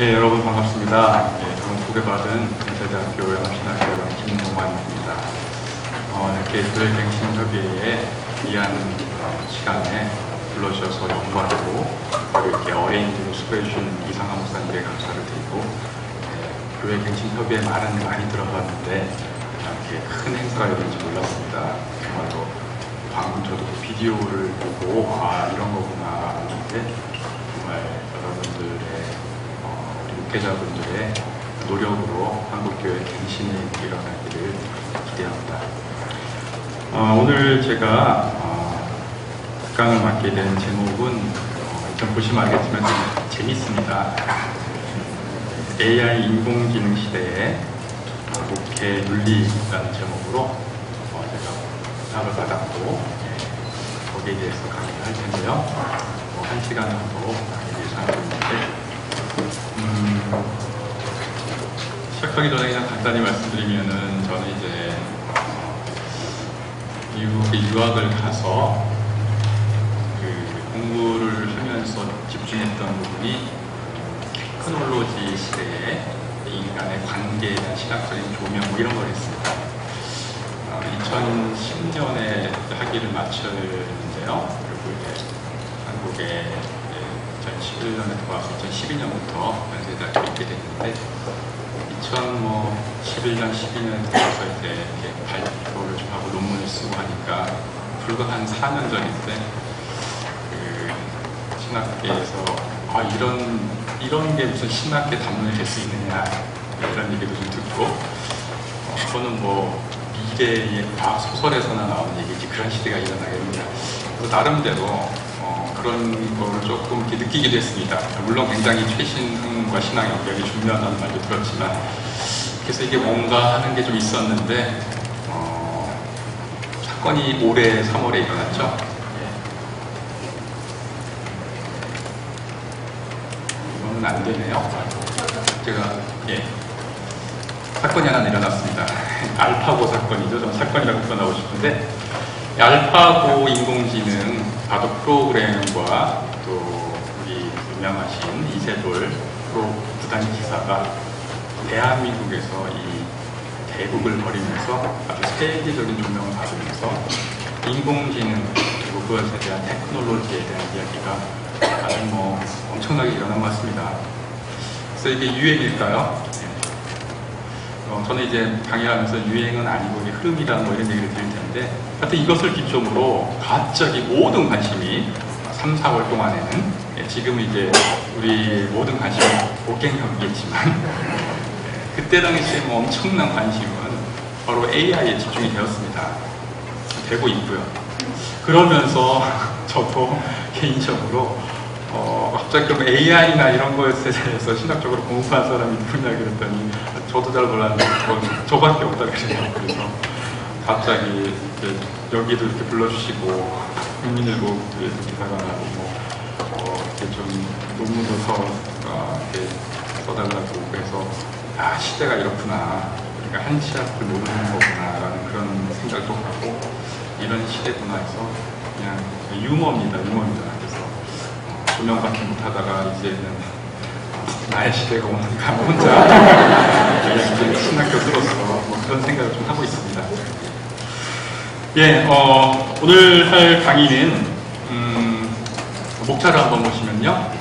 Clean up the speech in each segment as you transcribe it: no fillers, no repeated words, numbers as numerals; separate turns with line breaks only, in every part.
네, 여러분 반갑습니다. 네, 저는 소개받은 경세대학교 영어신학교의 김동환입니다. 이렇게 교회갱신협의회에 귀한 시간에 불러주셔서 영광하고 이렇게 어레인지로 수고해주신 이상한 목사님께 감사를 드리고, 교회갱신협의회 말은 많이 들어봤는데 이렇게 큰 행사가 이런지 몰랐습니다. 정말로 저도 비디오를 보고 이런 거구나 하는데, 정말 여러분들의 목회자분들의 노력으로 한국교회 갱신이 일어나기를 기대합니다. 오늘 제가 강을 맡게 된 제목은 좀 보시면 알겠지만 좀 재밌습니다. AI 인공지능 시대의 목회 윤리라는 제목으로 제가 부탁을 받았고, 거기에 대해서 강의를 할 텐데요. 1시간 정도 예상하고 있는데, 시작하기 전에 그냥 간단히 말씀드리면은, 저는 이제 미국에 유학을 가서 공부를 하면서 집중했던 부분이 테크놀로지 시대에 인간의 관계에 대한 시각적인 조명 이런 걸 했습니다. 2010년에 학위를 마쳤는데요. 그리고 이제 한국에 2011년에 들어와서 2012년부터 연세대학교에 있게 됐는데, 2011년, 12년에 들어와서 이제 이렇게 발표를 좀 하고 논문을 쓰고 하니까 불과 한 4년 전인데, 신학계에서 이런 게 무슨 신학계 담론이 될 수 있느냐 이런 얘기도 좀 듣고, 그거는 뭐 미래의 과학 소설에서나 나오는 얘기지 그런 시대가 일어나겠느냐. 그래서 나름대로 그런 거를 조금 이렇게 느끼기도 했습니다. 물론 굉장히 최신과 신앙 연결이 중요하다는 말도 들었지만, 그래서 이게 뭔가 하는 게 좀 있었는데, 사건이 올해 3월에 일어났죠. 이거는 안 되네요. 제가 사건이 하나 일어났습니다. 알파고 사건이죠. 저는 사건이라고 표현하고 싶은데, 알파고 인공지능 바둑 프로그램과 또 우리 유명하신 이세돌 프로 구단 기사가 대한민국에서 이 대국을 벌이면서 아주 세계적인 조명을 받으면서 인공지능 그리고 그것에 대한 테크놀로지에 대한 이야기가 아주 엄청나게 일어난 것 같습니다. 그래서 이게 유행일까요? 저는 이제 강의하면서 유행은 아니고 이게 흐름이다 이런 얘기를 드릴 텐데, 하여튼 이것을 기점으로 갑자기 모든 관심이 3, 4월 동안에는, 지금은 이제 우리 모든 관심이 복갱형이겠지만 그때 당시에 엄청난 관심은 바로 AI에 집중이 되었습니다. 되고 있고요. 그러면서 저도 개인적으로 갑자기 그럼 AI나 이런 것에 대해서 신학적으로 공부한 사람이 누구냐 그랬더니 저도 잘 몰랐는데 저밖에 없다 그래요. 그래서 갑자기 여기도 이렇게 불러주시고 국민일보에서 기사가 나고 이렇게 좀 논문도 이렇게 써달라고, 그래서 시대가 이렇구나, 우리가 한치 앞을 모르는 거구나 라는 그런 생각도 하고, 이런 시대구나 해서 그냥 유머입니다. 그래서 조명받지 못하다가 이제는 나의 시대가 오니까 혼자 그냥 신학교들로서 그런 생각을 좀 하고 있습니다. 오늘 할 강의는 목차를 한번 보시면요.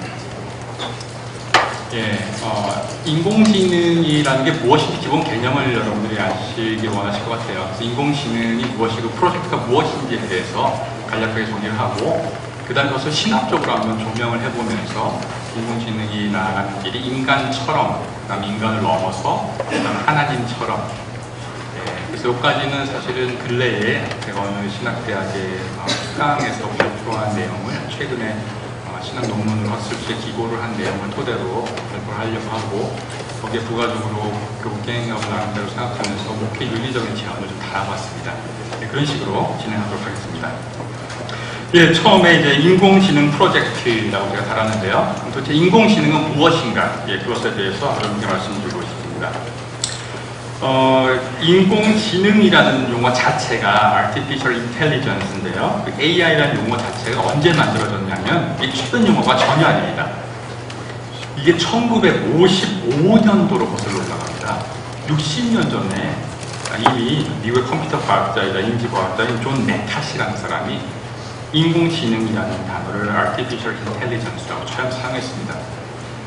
인공지능이라는 게 무엇인지 기본 개념을 여러분들이 아시길 원하실 것 같아요. 그래서 인공지능이 무엇이고 프로젝트가 무엇인지에 대해서 간략하게 정리를 하고, 그 다음에 그것을 신학적으로 한번 조명을 해보면서 인공지능이 나아가는 길이 인간처럼, 그 다음에 인간을 넘어서, 그 다음에 하나님처럼. 그래서 여기까지는 사실은 근래에 제가 어느 신학대학의 특강에서 발표한 내용을 최근에 신학 논문을 학술지에 기고를 한 내용을 토대로 발표를 하려고 하고, 거기에 부가적으로 목회행업을 나름대로 생각하면서 목회 윤리적인 제안을 좀 달아봤습니다. 그런 식으로 진행하도록 하겠습니다. 처음에 이제 인공지능 프로젝트라고 제가 달았는데요. 도대체 인공지능은 무엇인가? 그것에 대해서 여러분께 말씀드리고 싶습니다. 인공지능이라는 용어 자체가 Artificial Intelligence인데요. AI라는 용어 자체가 언제 만들어졌냐면, 이 최근 용어가 전혀 아닙니다. 이게 1955년도로 거슬러 올라갑니다. 60년 전에 이미 미국의 컴퓨터 과학자이자 인지과학자인 존 메카시라는 사람이 인공지능이라는 단어를 Artificial Intelligence라고 처음 사용했습니다.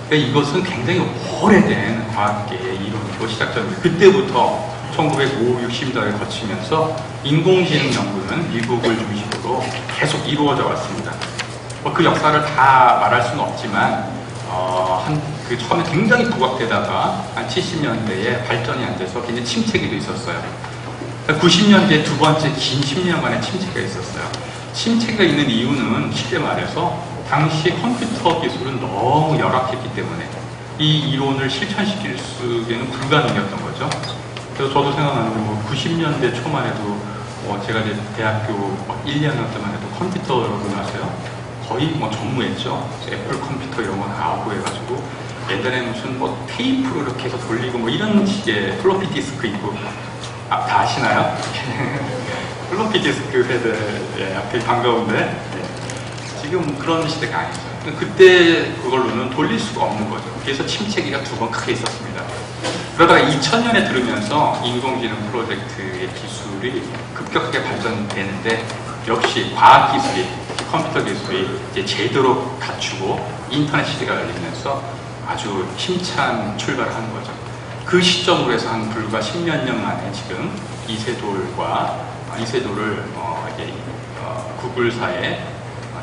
그러니까 이것은 굉장히 오래된 과학계의 이론으로 시작됩니다. 그때부터 1950, 60년대에 거치면서 인공지능 연구는 미국을 중심으로 계속 이루어져 왔습니다. 그 역사를 다 말할 수는 없지만 처음에 굉장히 부각되다가 한 70년대에 발전이 안 돼서 굉장히 침체기도 있었어요. 90년대에 두 번째 긴 10년간의 침체가 있었어요. 침체가 있는 이유는 쉽게 말해서 당시 컴퓨터 기술은 너무 열악했기 때문에 이 이론을 실천시킬 수에는 불가능이었던 거죠. 그래서 저도 생각나는 게 90년대 초만 해도 제가 이제 대학교 1, 2학년 때만 해도 컴퓨터 여러분 아세요? 거의 전무했죠. 애플 컴퓨터 이런 거 나오고 해가지고 옛날에 무슨 테이프로 이렇게 해서 돌리고 이런 식의 플로피 디스크 있고 다 아시나요? 플로피 디스크 헤드 앞에 반가운데 지금 그런 시대가 아니죠. 그때 그걸로는 돌릴 수가 없는 거죠. 그래서 침체기가 두 번 크게 있었습니다. 그러다가 2000년에 들으면서 인공지능 프로젝트의 기술이 급격하게 발전되는데 역시 과학기술이 컴퓨터 기술이 이제 제대로 갖추고 인터넷 시대가 열리면서 아주 힘찬 출발을 하는 거죠. 그 시점으로 해서 한 불과 10몇 년 만에 지금 이세돌을 구글사의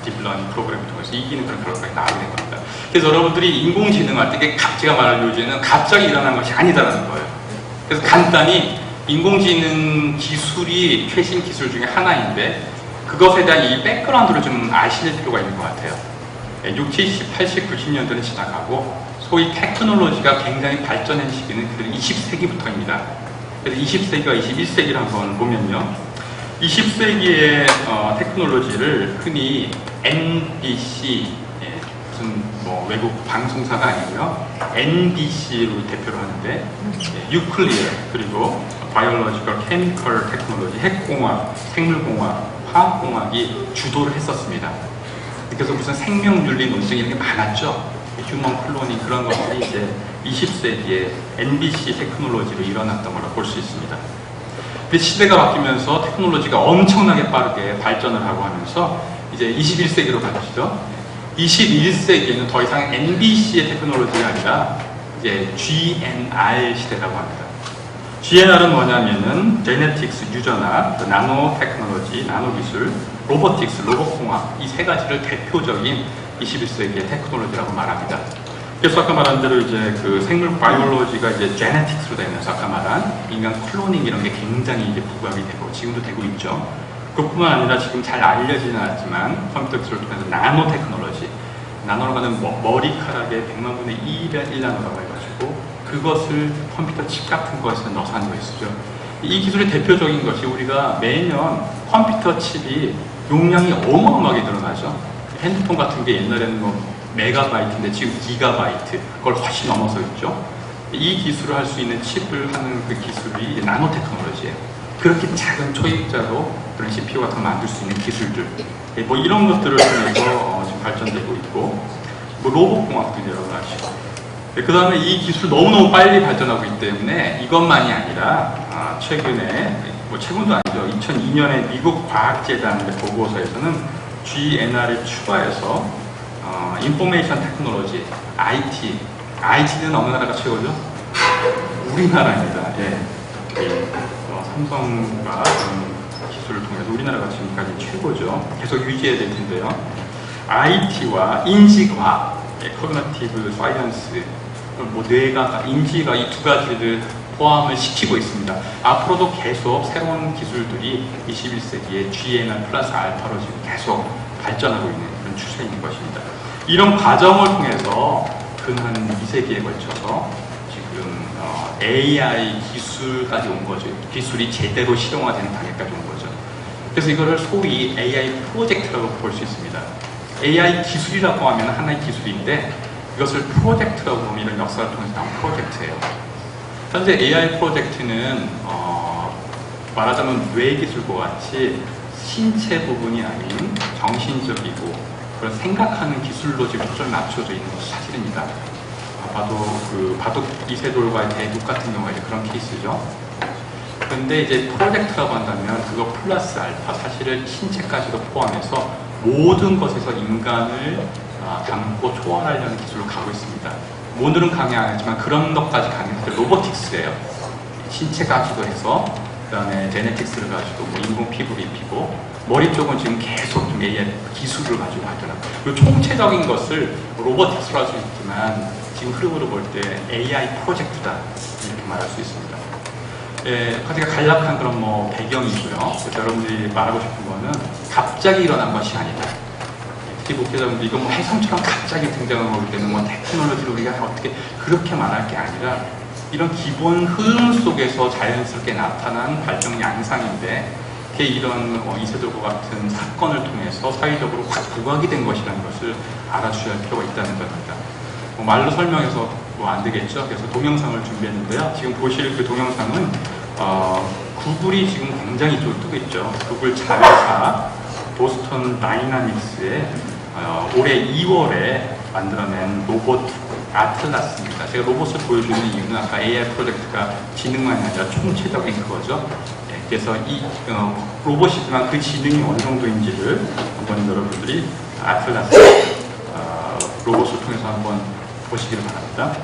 딥러닝 프로그램을 통해서 이기는 그런 결과가 나오게 된 겁니다. 그래서 여러분들이 인공지능 할 때 제가 말할 요지는 갑자기 일어난 것이 아니다라는 거예요. 그래서 간단히 인공지능 기술이 최신 기술 중에 하나인데 그것에 대한 이 백그라운드를 좀 아실 필요가 있는 것 같아요. 60, 70, 80, 90년대는 지나가고 소위 테크놀로지가 굉장히 발전한 시기는 그 20세기부터입니다. 그래서 20세기와 21세기를 한번 보면요. 20세기의 테크놀로지를 흔히 MBC, 무슨 외국 방송사가 아니고요. NBC로 대표를 하는데 뉴클리어, 그리고 바이올로지컬, 케미컬 테크놀로지, 핵공학, 생물공학, 화학공학이 주도를 했었습니다. 그래서 무슨 생명윤리 논쟁 이런 게 많았죠. 휴먼 클로닝 그런 것들이 이제 20세기에 NBC 테크놀로지로 일어났던 걸로 볼 수 있습니다. 근데 시대가 바뀌면서 테크놀로지가 엄청나게 빠르게 발전을 하고 하면서 이제 21세기로 가시죠. 21세기에는 더 이상 NBC의 테크놀로지가 아니라 이제 GNR 시대라고 합니다. GNR은 뭐냐면은 제네틱스, 유전학, 나노 테크놀로지, 나노 기술, 로보틱스, 로봇공학 이 세 가지를 대표적인 21세기의 테크놀로지라고 말합니다. 그래서 아까 말한 대로 이제 그 생물 바이올로지가 이제 제네틱스로 되면서 아까 말한 인간 클로닝 이런 게 굉장히 이제 부각이 되고 지금도 되고 있죠. 그뿐만 아니라 지금 잘 알려지진 않았지만 컴퓨터 기술을 통해서 나노 테크놀로지, 나노로 가는 머리카락의 100만 분의 1나노라고 해가지고 그것을 컴퓨터 칩 같은 것에 넣어서 하는 것이죠. 이 기술의 대표적인 것이 우리가 매년 컴퓨터 칩이 용량이 어마어마하게 늘어나죠. 핸드폰 같은 게 옛날에는 메가바이트인데 지금 기가바이트, 그걸 훨씬 넘어서 있죠. 이 기술을 할 수 있는 칩을 하는 그 기술이 나노 테크놀로지예요. 그렇게 작은 초입자로 그런 CPU 같은 걸 만들 수 있는 기술들, 이런 것들을 통해서 지금 발전되고 있고, 로봇공학도 여러분 아시고, 그 다음에 이 기술 너무너무 빨리 발전하고 있기 때문에 이것만이 아니라 최근에, 최근도 아니죠. 2002년에 미국 과학재단의 보고서에서는 GNR을 추가해서 인포메이션 테크놀로지, IT는 어느 나라가 최고죠? 우리나라입니다. 예. 삼성과 기술을 통해서 우리나라가 지금까지 최고죠. 계속 유지해야 될 텐데요. IT와 인지과학, 코그니티브 사이언스, 뇌가, 인지가 이 두 가지를 포함을 시키고 있습니다. 앞으로도 계속 새로운 기술들이 21세기에 GNR 플러스 알파로 지금 계속 발전하고 있는 그런 추세인 것입니다. 이런 과정을 통해서 근 2세기에 걸쳐서 지금 AI 기술까지 온 거죠. 기술이 제대로 실용화되는 단계까지 온 거죠. 그래서 이거를 소위 AI 프로젝트라고 볼 수 있습니다. AI 기술이라고 하면 하나의 기술인데 이것을 프로젝트라고 보면 이런 역사를 통해서 나온 프로젝트예요. 현재 AI 프로젝트는 말하자면 뇌기술과 같이 신체 부분이 아닌 정신적이고 그런 생각하는 기술로 지금 초점이 맞춰져 있는 것이 사실입니다. 바둑 이세돌과의 대국 같은 경우가 이제 그런 케이스죠. 근데 이제 프로젝트라고 한다면 그거 플러스 알파, 사실은 신체까지도 포함해서 모든 것에서 인간을 담고 초월하려는 기술로 가고 있습니다. 오늘은 강의 안 했지만 그런 것까지 가는 게 로보틱스예요. 신체까지도 해서, 그 다음에 제네틱스를 가지고 뭐 인공 피부를 입히고, 머리 쪽은 지금 계속 좀 AI 기술을 가지고 발전하고, 그 총체적인 것을 로보틱스로 할 수 있지만 지금 흐름으로 볼 때 AI 프로젝트다 이렇게 말할 수 있습니다. 예, 제가 간략한 그런 뭐 배경이고요. 그래서 여러분들이 말하고 싶은 거는 갑자기 일어난 것이 아니다. 특히 목회자분들 이건 뭐 해성처럼 갑자기 등장한 거기 때문에 뭐 테크놀로지를 우리가 어떻게 그렇게 말할 게 아니라 이런 기본 흐름 속에서 자연스럽게 나타난 발전 양상인데 그게 이런 이세돌과 같은 사건을 통해서 사회적으로 확 부각이 된 것이라는 것을 알아주셔야 할 필요가 있다는 겁니다. 말로 설명해서 뭐 안 되겠죠. 그래서 동영상을 준비했는데요. 지금 보실 그 동영상은 구글이 지금 굉장히 좀 뜨고 있죠. 구글 자회사 보스턴 다이나믹스의 올해 2월에 만들어낸 로봇 아틀라스입니다. 제가 로봇을 보여주는 이유는 아까 AI 프로젝트가 지능만이 아니라 총체적인 그거죠. 네, 그래서 이 로봇이지만 그 지능이 어느 정도인지를 한번 여러분들이 아틀라스 로봇을 통해서 한번 보시기를 바랍니다.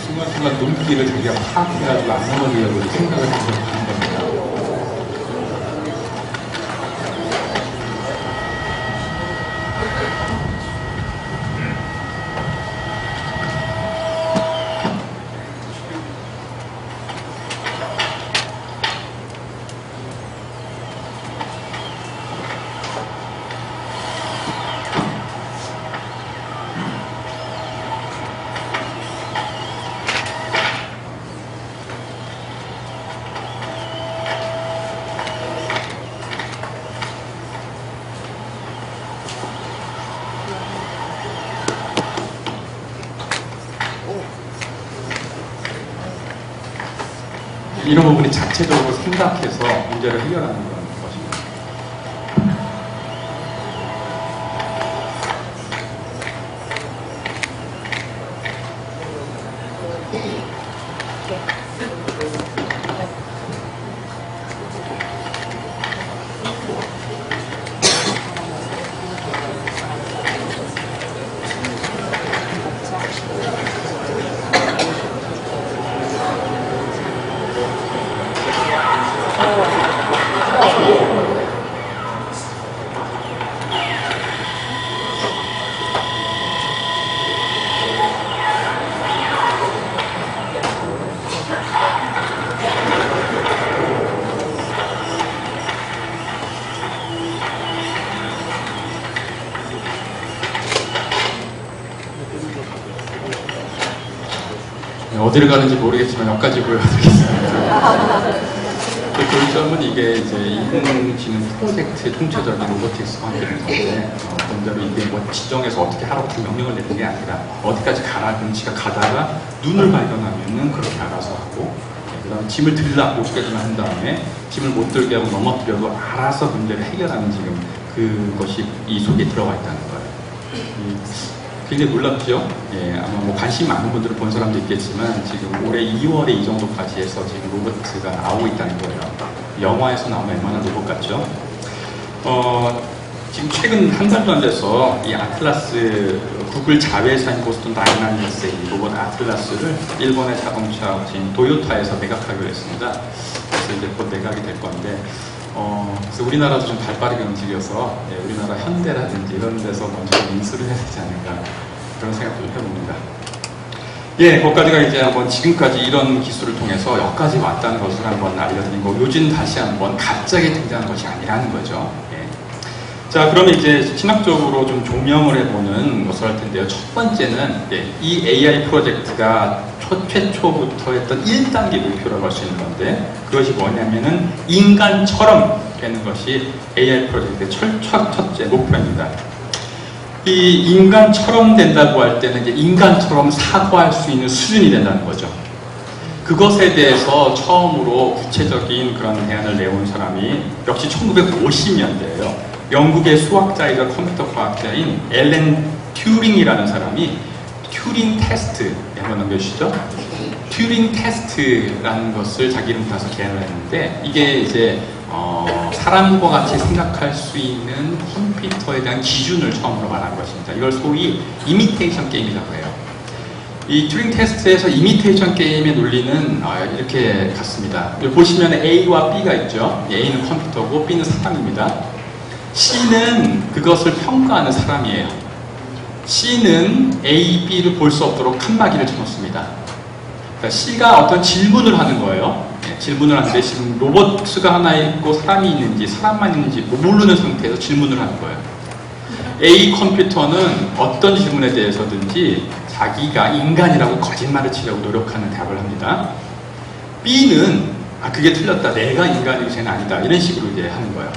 순간순간 눈길을 자기가 파악해가지고 안 넘어지려고 생각을 하는 겁니다. 이런 부분이 자체적으로 생각해서 문제를 해결하는 것입니다. 어디를 가는지 모르겠지만 여기까지 보여드리겠습니다. 그 교점은 이게 이제 인공지능 프로젝트의 총체적인 로보틱스와 함께 되는 건데, 본대로 이게 뭐 지정해서 어떻게 하라고 명령을 내는 게 아니라 어디까지 가라, 경치가 가다가 눈을 발견하면은 그렇게 알아서 하고, 그 다음에 짐을 들라, 여기까지만 한 다음에 짐을 못 들게 하고 넘어뜨려도 알아서 문제를 해결하는 지금 그것이 이 속에 들어가 있다는 거예요. 굉장히 놀랍죠? 예, 아마 뭐 관심 많은 분들은 본 사람도 있겠지만 지금 올해 2월에 이 정도까지 해서 지금 로봇가 나오고 있다는 거예요. 영화에서 나오면 웬만한 로봇 같죠? 지금 최근 한 달도 안 돼서 이 아틀라스 구글 자회사인 보스턴 다이나믹스의 이 로봇 아틀라스를 일본의 자동차업체인 도요타에서 매각하기로 했습니다. 그래서 이제 곧 매각이 될 건데, 그래서 우리나라도 좀 발빠르게 움직여서, 예, 우리나라 현대라든지 이런 데서 먼저 인수를 해야 되지 않을까 그런 생각도 좀 해봅니다. 예, 거기까지가 이제 한번 지금까지 이런 기술을 통해서 여기까지 왔다는 것을 한번 알려드린 거고, 요즘 다시 한번 갑자기 등장한 것이 아니라는 거죠. 예. 자, 그러면 이제 신학적으로 좀 조명을 해보는 것을 할 텐데요. 첫 번째는 이 AI 프로젝트가 최초부터 했던 1단계 목표라고 할 수 있는 건데, 그것이 뭐냐면은 인간처럼 되는 것이 AI 프로젝트의 첫째 목표입니다. 이 인간처럼 된다고 할 때는 이제 인간처럼 사고할 수 있는 수준이 된다는 거죠. 그것에 대해서 처음으로 구체적인 그런 대안을 내온 사람이 역시 1950년대예요. 영국의 수학자이자 컴퓨터 과학자인 앨런 튜링이라는 사람이 튜링 테스트, 한번 넘겨주시죠. 튜링 테스트라는 것을 자기 이름 따서 개발을 했는데, 이게 이제 사람과 같이 생각할 수 있는 컴퓨터에 대한 기준을 처음으로 말한 것입니다. 이걸 소위 이미테이션 게임이라고 해요. 이 튜링 테스트에서 이미테이션 게임의 논리는 이렇게 같습니다. 보시면 A와 B가 있죠. A는 컴퓨터고 B는 사람입니다. C는 그것을 평가하는 사람이에요. C는 A, B를 볼 수 없도록 칸막이를 쳐놓습니다. 그러니까 C가 어떤 질문을 하는 거예요. 질문을 하는데 지금 로봇가 하나 있고 사람이 있는지 사람만 있는지 모르는 상태에서 질문을 하는 거예요. A 컴퓨터는 어떤 질문에 대해서든지 자기가 인간이라고 거짓말을 치려고 노력하는 대답을 합니다. B는 그게 틀렸다, 내가 인간이고 쟤는 아니다, 이런 식으로 이제 하는 거예요.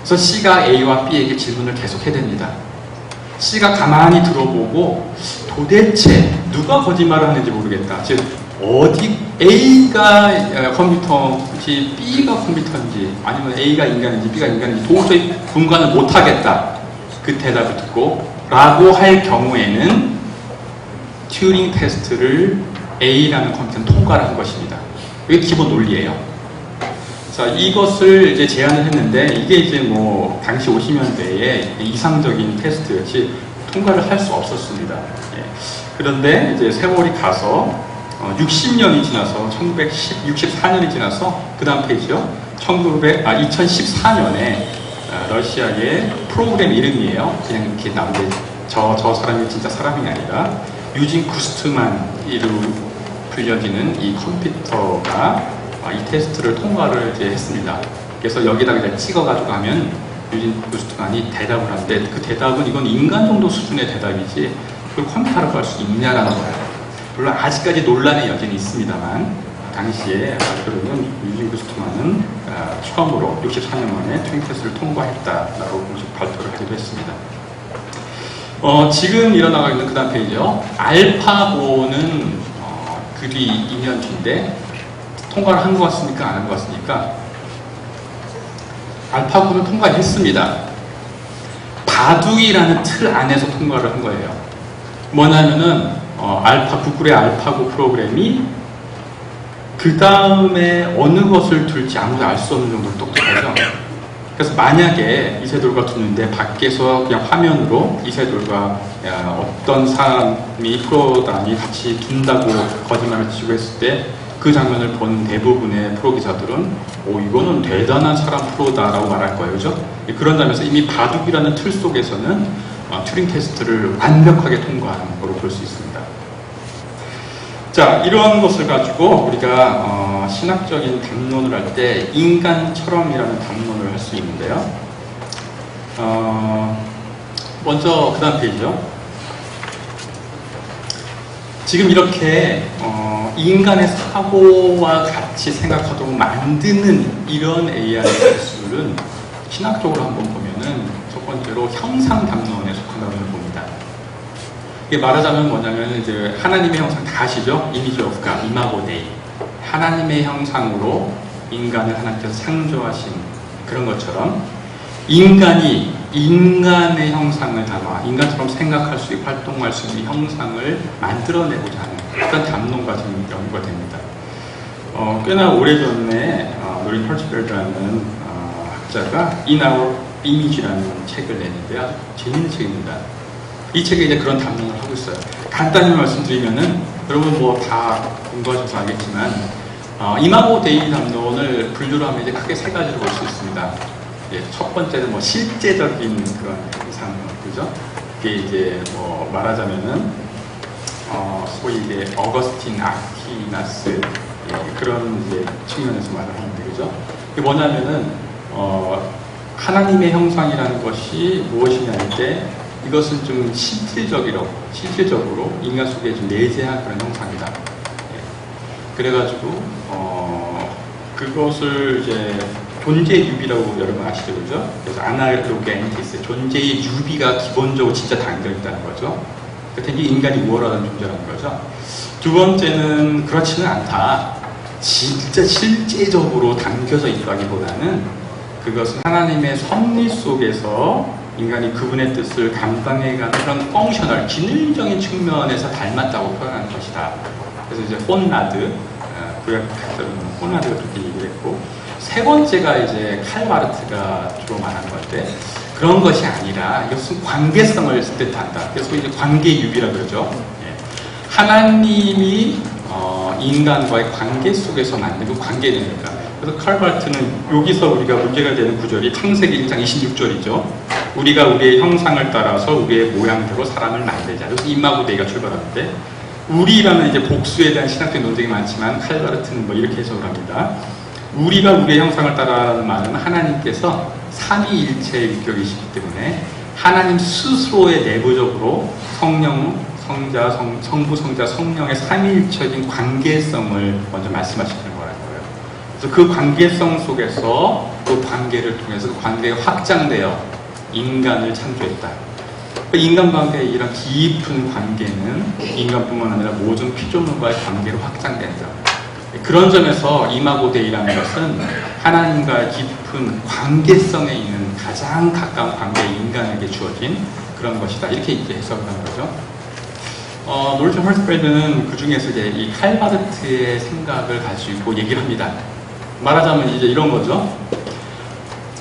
그래서 C가 A와 B에게 질문을 계속 해댑니다. C가 가만히 들어보고 도대체 누가 거짓말을 하는지 모르겠다. 즉 어디 A가 컴퓨터인지 B가 컴퓨터인지 아니면 A가 인간인지 B가 인간인지 도저히 분간을 못하겠다. 그 대답을 듣고 라고 할 경우에는 튜링 테스트를 A라는 컴퓨터는 통과를 한 것입니다. 이게 기본 논리예요. 자, 이것을 이제 제안을 했는데 이게 이제 뭐 당시 50년대에 이상적인 테스트였지 통과를 할 수 없었습니다. 예. 그런데 이제 세월이 가서 60년이 지나서 1964년이 지나서 그 다음 페이지요. 2014년에 러시아의 프로그램 이름이에요. 그냥 이렇게 나오는데 저 사람이 진짜 사람이 아니라 유진 구스트만으로 불려지는 이 컴퓨터가 이 테스트를 통과를 이제 했습니다. 그래서 여기다가 이제 찍어가지고 하면 유진 구스트만이 대답을 하는데 그 대답은 이건 인간 정도 수준의 대답이지 그걸 컴퓨터라고 할 수 있냐라는 거예요. 물론 아직까지 논란의 여지는 있습니다만 당시에 그러면 유진 구스트만은 처음으로 64년 만에 튜링 테스트를 통과했다라고 공식 발표를 하기도 했습니다. 지금 일어나고 있는 그 다음 페이지요. 알파고는 그리 2년 뒤인데 통과를 한 것 같습니까? 안 한 것 같습니까? 알파고는 통과를 했습니다. 바둑이라는 틀 안에서 통과를 한 거예요. 뭐냐면은 구글의 알파고 프로그램이 그 다음에 어느 것을 둘지 아무도 알 수 없는 정도로 똑똑하죠. 그래서 만약에 이세돌과 두는데 밖에서 그냥 화면으로 이세돌과 어떤 사람이 프로단이 같이 둔다고 거짓말을 치고 했을 때 그 장면을 본 대부분의 프로 기사들은 이거는 대단한 사람 프로다라고 말할 거예요. 그죠? 그런 점에서 이미 바둑이라는 틀 속에서는 튜링 테스트를 완벽하게 통과한 거로 볼 수 있습니다. 자, 이런 것을 가지고 우리가 신학적인 담론을 할 때 인간처럼이라는 담론을 할 수 있는데요. 먼저 그 다음 페이지요. 지금 이렇게 인간의 사고와 같이 생각하도록 만드는 이런 AI 기술은 신학적으로 한번 보면은 첫 번째로 형상 담론에 속한다고 봅니다. 이게 말하자면 뭐냐면 이제 하나님의 형상 다 아시죠? 이미지 오브 갓, 이마고 데이. 하나님의 형상으로 인간을 하나님께서 창조하신 그런 것처럼 인간이 인간의 형상을 담아 인간처럼 생각할 수 있고 활동할 수 있는 형상을 만들어내고자 하는 그런 담론과 지금 연구가 됩니다. 꽤나 오래전에 노린 헐츠베르라는 학자가 In Our Image라는 책을 냈는데요. 재밌는 책입니다. 이 책에 이제 그런 담론을 하고 있어요. 간단히 말씀드리면은 여러분 뭐 다 공부하셔서 알겠지만 이마고 데이 담론을 분류를 하면 이제 크게 세 가지로 볼 수 있습니다. 첫 번째는 뭐 실제적인 그런 이상, 그죠? 그게 이제 뭐 말하자면은 소위 이제 어거스틴 아퀴나스 그런 이제 측면에서 말을 하는데 그죠? 이게 뭐냐면은 하나님의 형상이라는 것이 무엇이냐 할 때 이것은 좀 실질적으로 인간 속에 좀 내재한 그런 형상이다. 그래가지고 그것을 이제 존재의 유비라고 여러분 아시죠, 그죠? 그래서 아날로그 엔티스, 존재의 유비가 기본적으로 진짜 담겨 있다는 거죠. 그러니까 이게 인간이 우월하다는 존재라는 거죠. 두 번째는 그렇지는 않다. 진짜 실제적으로 담겨져 있다기보다는 그것은 하나님의 섭리 속에서 인간이 그분의 뜻을 감당해가는 그런 펑셔널, 기능적인 측면에서 닮았다고 표현하는 것이다. 그래서 이제 혼나드, 구약학자로는 혼나드가 그렇게 얘기를 했고, 세 번째가 이제 칼바르트가 주로 말한 건데, 그런 것이 아니라 이것은 관계성을 뜻한다. 그래서 이제 관계유비라고 그러죠. 하나님이 인간과의 관계 속에서 만든 그 관계니까. 그래서 칼바르트는 여기서 우리가 문제가 되는 구절이 창세기 1장 26절이죠. 우리가 우리의 형상을 따라서 우리의 모양대로 사람을 만들자. 그래서 임마구데이가 출발하는데 우리라는 이제 복수에 대한 신학적 논쟁이 많지만 칼바르트는 뭐 이렇게 해석을 합니다. 우리가 우리의 형상을 따라하는 말은 하나님께서 삼위일체의 위격이시기 때문에 하나님 스스로의 내부적으로 성령, 성자, 성부, 성자, 성령의 삼위일체적인 관계성을 먼저 말씀하시는 거라는 거예요. 그래서 그 관계성 속에서 그 관계를 통해서 그 관계가 확장되어 인간을 창조했다. 인간관계의 이런 깊은 관계는 인간뿐만 아니라 모든 피조물과의 관계로 확장된다. 그런 점에서 이마고데이라는 것은 하나님과의 깊은 관계성에 있는 가장 가까운 관계의 인간에게 주어진 그런 것이다. 이렇게 이제 해석을 하는 거죠. 노르튼 헐스프레드는 그 중에서 이제 이 칼바르트의 생각을 가지고 얘기를 합니다. 말하자면 이제 이런 거죠.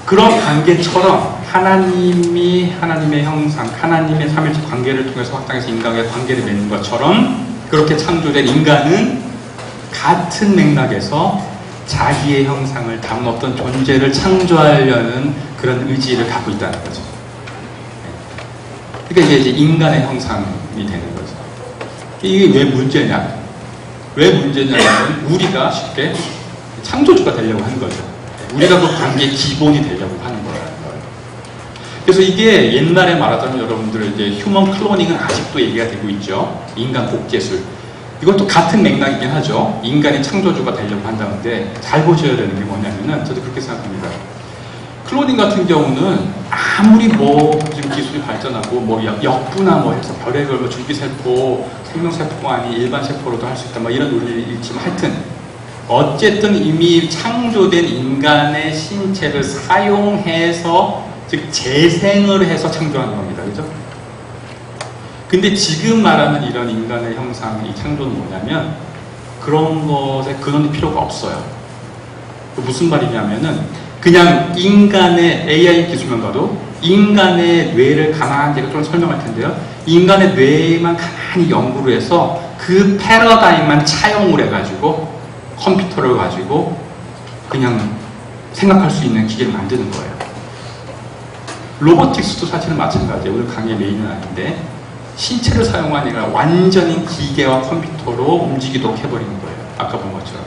그런 관계처럼 하나님이 하나님의 형상, 하나님의 삼일체 관계를 통해서 확장해서 인간과의 관계를 맺는 것처럼 그렇게 창조된 인간은 같은 맥락에서 자기의 형상을 담은 어떤 존재를 창조하려는 그런 의지를 갖고 있다는 거죠. 그러니까 이게 이제 인간의 형상이 되는 거죠. 이게 왜 문제냐? 왜 문제냐면 우리가 쉽게 창조주가 되려고 하는 거죠. 우리가 그 관계의 기본이 되려고 하는 거예요. 그래서 이게 옛날에 말하자면 여러분들 이제 휴먼 클로닝은 아직도 얘기가 되고 있죠. 인간 복제술. 이것도 같은 맥락이긴 하죠. 인간이 창조주가 되려고 한다는데 잘 보셔야 되는 게 뭐냐면은 저도 그렇게 생각합니다. 클로닝 같은 경우는 아무리 뭐 지금 기술이 발전하고 뭐 역부나 뭐 해서 별의별 뭐 줄기세포, 생명세포가 아닌 일반 세포로도 할 수 있다 뭐 이런 논리를 있지만 하여튼 어쨌든 이미 창조된 인간의 신체를 사용해서 즉 재생을 해서 창조하는 겁니다. 그죠? 근데 지금 말하는 이런 인간의 형상, 이 창조는 뭐냐면 그런 것에 근원이 필요가 없어요. 무슨 말이냐면은 그냥 인간의 AI 기술만 봐도 인간의 뇌를 가만히 제가 좀 설명할 텐데요. 인간의 뇌만 가만히 연구를 해서 그 패러다임만 차용을 해가지고 컴퓨터를 가지고 그냥 생각할 수 있는 기계를 만드는 거예요. 로보틱스도 사실은 마찬가지예요. 오늘 강의의 메인은 아닌데 신체를 사용하니까 완전히 기계와 컴퓨터로 움직이도록 해버리는 거예요. 아까 본 것처럼.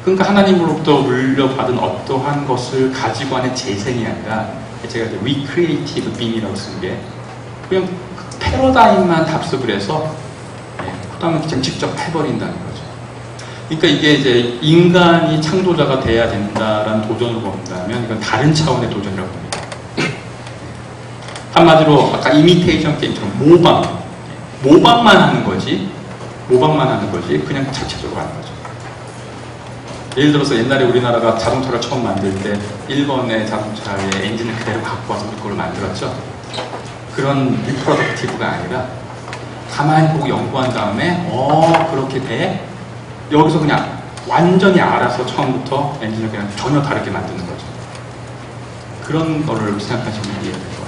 그러니까 하나님으로부터 물려받은 어떠한 것을 가지고 하는 재생이 아니라 제가 이제 recreative being이라고 쓴 게 그냥 패러다임만 답습을 해서 그 다음에 그냥 직접 해버린다는 거죠. 그러니까 이게 이제 인간이 창조자가 돼야 된다라는 도전으로 본다면 이건 다른 차원의 도전이라고 봅니다. 한마디로 아까 이미테이션 게임처럼 모방만 하는 거지 그냥 자체적으로 하는 거죠. 예를 들어서 옛날에 우리나라가 자동차를 처음 만들 때 일본의 자동차의 엔진을 그대로 갖고 와서 우리 걸 만들었죠. 그런 리프로덕티브가 아니라 가만히 보고 연구한 다음에 그렇게 돼? 여기서 그냥 완전히 알아서 처음부터 엔진을 그냥 전혀 다르게 만드는 거죠. 그런 거를 생각하시면 이해가 될 거예요.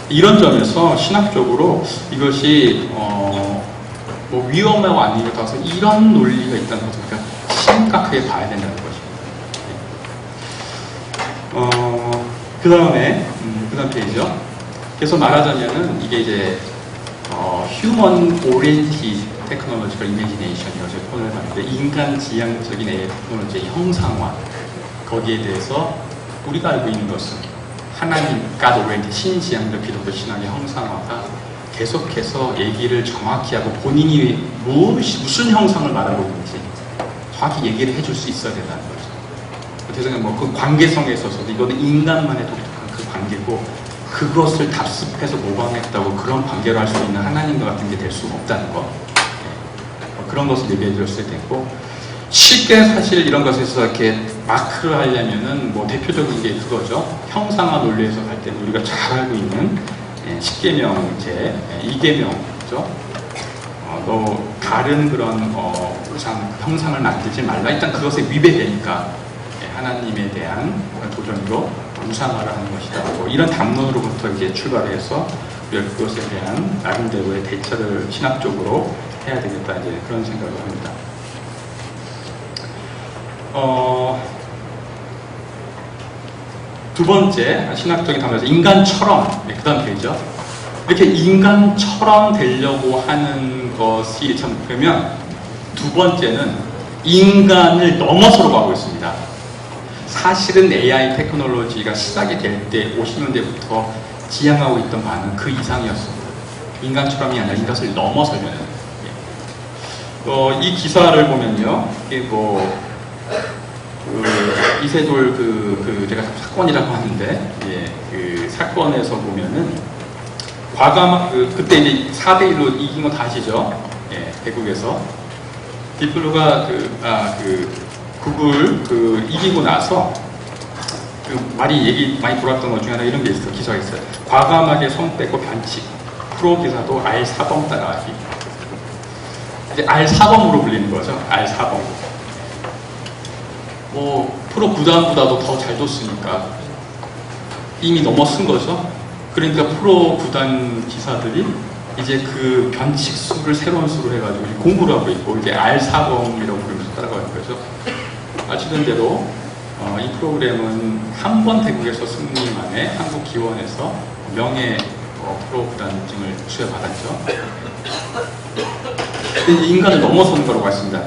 이런 점에서 신학적으로 이것이 뭐 위험하고 아니고 따라서 이런 논리가 있다는 것을 우리가 심각하게 봐야 된다는 것입니다. 그 다음 페이지죠. 그래서 말하자면은 이게 이제 Human Oriented Technological Imagination이라고 제가 표현을 하는데 인간 지향적인 AI 테크놀로지의 형상화, 거기에 대해서 우리가 알고 있는 것은 하나님, God Oriented, 신지향적 기독교 신앙의 형상화가 계속해서 얘기를 정확히 하고 본인이 무슨 형상을 말하고 있는지 정확히 얘기를 해줄 수 있어야 된다는 거죠. 그래서 뭐 그 관계성에 있어서도 이거는 인간만의 독특한 그 관계고 그것을 답습해서 모방했다고 그런 관계로 할 수 있는 하나님과 같은 게 될 수가 없다는 거. 그런 것을 얘기해 줬을 때고 쉽게 사실 이런 것에서 이렇게 마크를 하려면은 뭐 대표적인 게 그거죠. 형상화 논리에서 갈 때는 우리가 잘 알고 있는 10계명제, 2계명이죠. 너 다른 그런 형상을 만들지 말라. 일단 그것에 위배되니까 하나님에 대한 도전으로 우상화를 하는 것이다. 뭐 이런 담론으로부터 이제 출발해서 우리가 그것에 대한 나름대로의 대처를 신학적으로 해야 되겠다. 이제 그런 생각을 합니다. 두 번째 신학적인 담론에서 인간처럼, 그 다음 되죠. 이렇게 인간처럼 되려고 하는 것이 참 보면 두 번째는 인간을 넘어서로 가고 있습니다. 사실은 AI 테크놀로지가 시작이 될 때 50년대부터 지향하고 있던 바는 그 이상이었습니다. 인간처럼이 아니라 이것을 넘어서려는. 이 기사를 보면요, 이게 뭐 이세돌 제가 사건이라고 하는데, 그 사건에서 보면은 과감한 그때 이제 4대1로 이긴 거 다 아시죠? 대국에서 딥블루가 구글 이기고 나서 얘기 많이 돌았던 것 중에 하나 이런 게 있어요. 기사가 있어요. 과감하게 손 빼고 변칙. 프로 기사도 R4범 따라하기. 이제 R4범으로 불리는 거죠. R4범. 뭐 프로 구단보다도 더 잘 뒀으니까 이미 넘어선 거죠. 그러니까 프로 구단 기사들이 이제 그 변칙 수를 새로운 수로 해가지고 공부를 하고 있고 이제 R4범이라고 부르면서 따라가는 거죠. 아시는 대로 이 프로그램은 한 번 대국에서 승리만에 한국 기원에서 명예 프로 구단증을 수여받았죠. 인간을 넘어서는 거라고 했습니다.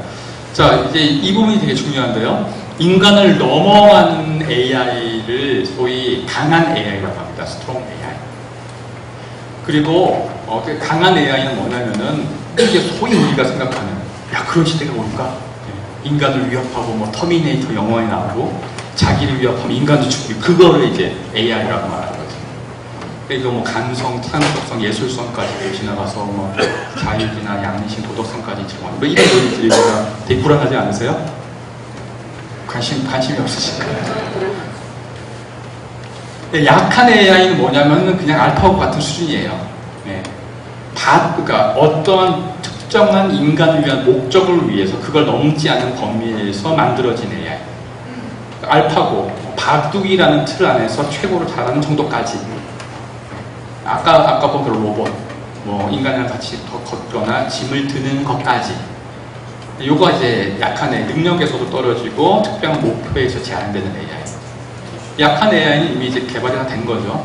자, 이제 이 부분이 되게 중요한데요. 인간을 넘어가는 AI를 소위 강한 AI라고 합니다. 스트롱 AI. 그리고 강한 AI는 뭐냐면은 이게 소위 우리가 생각하는 그런 시대가 올까? 인간을 위협하고 뭐 터미네이터 영화에 나오고 자기를 위협하면 인간도 죽이고 그거를 이제 AI라고 말하는 거죠. 그러니까 뭐 감성, 창의성성, 예술성까지 지나가서 뭐 자율이나 양심, 도덕성까지 지금 뭐 이런 논리들이 되게 불안하지 않으세요? 관심이 없으신가요? 약한 AI는 뭐냐면 그냥 알파고 같은 수준이에요. 그러니까 어떠한 특정한 인간을 위한 목적을 위해서 그걸 넘지 않은 범위에서 만들어진 AI. 알파고, 바둑이라는 틀 안에서 최고로 잘하는 정도까지. 아까 본 그 로봇, 뭐 인간이랑 같이 더 걷거나 짐을 드는 것까지. 요거 이제 약한 AI, 능력에서도 떨어지고 특별한 목표에서 제한되는 AI. 약한 AI는 이미 이제 개발이 다 된 거죠.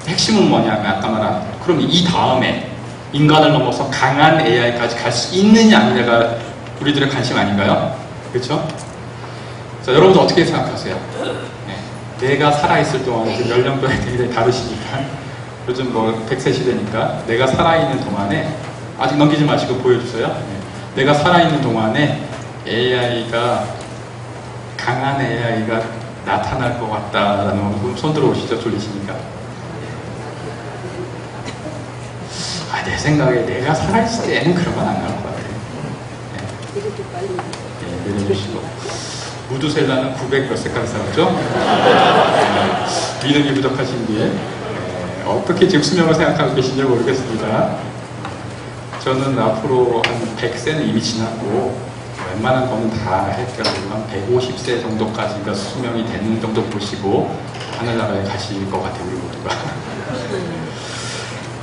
핵심은 뭐냐면 아까 말한 그럼 이 다음에 인간을 넘어서 강한 AI까지 갈 수 있느냐 아니냐가 우리들의 관심 아닌가요? 그렇죠? 자, 여러분들 어떻게 생각하세요? 내가 살아있을 동안 연령대가 굉장히 다르시니까 요즘 뭐 100세 시대니까 내가 살아있는 동안에 아직 넘기지 마시고 보여주세요. 내가 살아있는 동안에 AI가 강한 AI가 나타날 것 같다라는 분 손 들어오시죠? 졸리시니까. 내 생각에 내가 살아있을 때는 그런 건 안 나올 것 같아요. 내려주시고. 무두셀라는 900몇 세까지 살았죠? 믿음이 부족하신 뒤에 어떻게 지금 수명을 생각하고 계신지 모르겠습니다. 저는 앞으로 한 100세는 이미 지났고 웬만한 거는 다 해가지고 한 150세 정도까지가 수명이 되는 정도 보시고 하늘나라에 가실 것 같아요, 우리 모두가.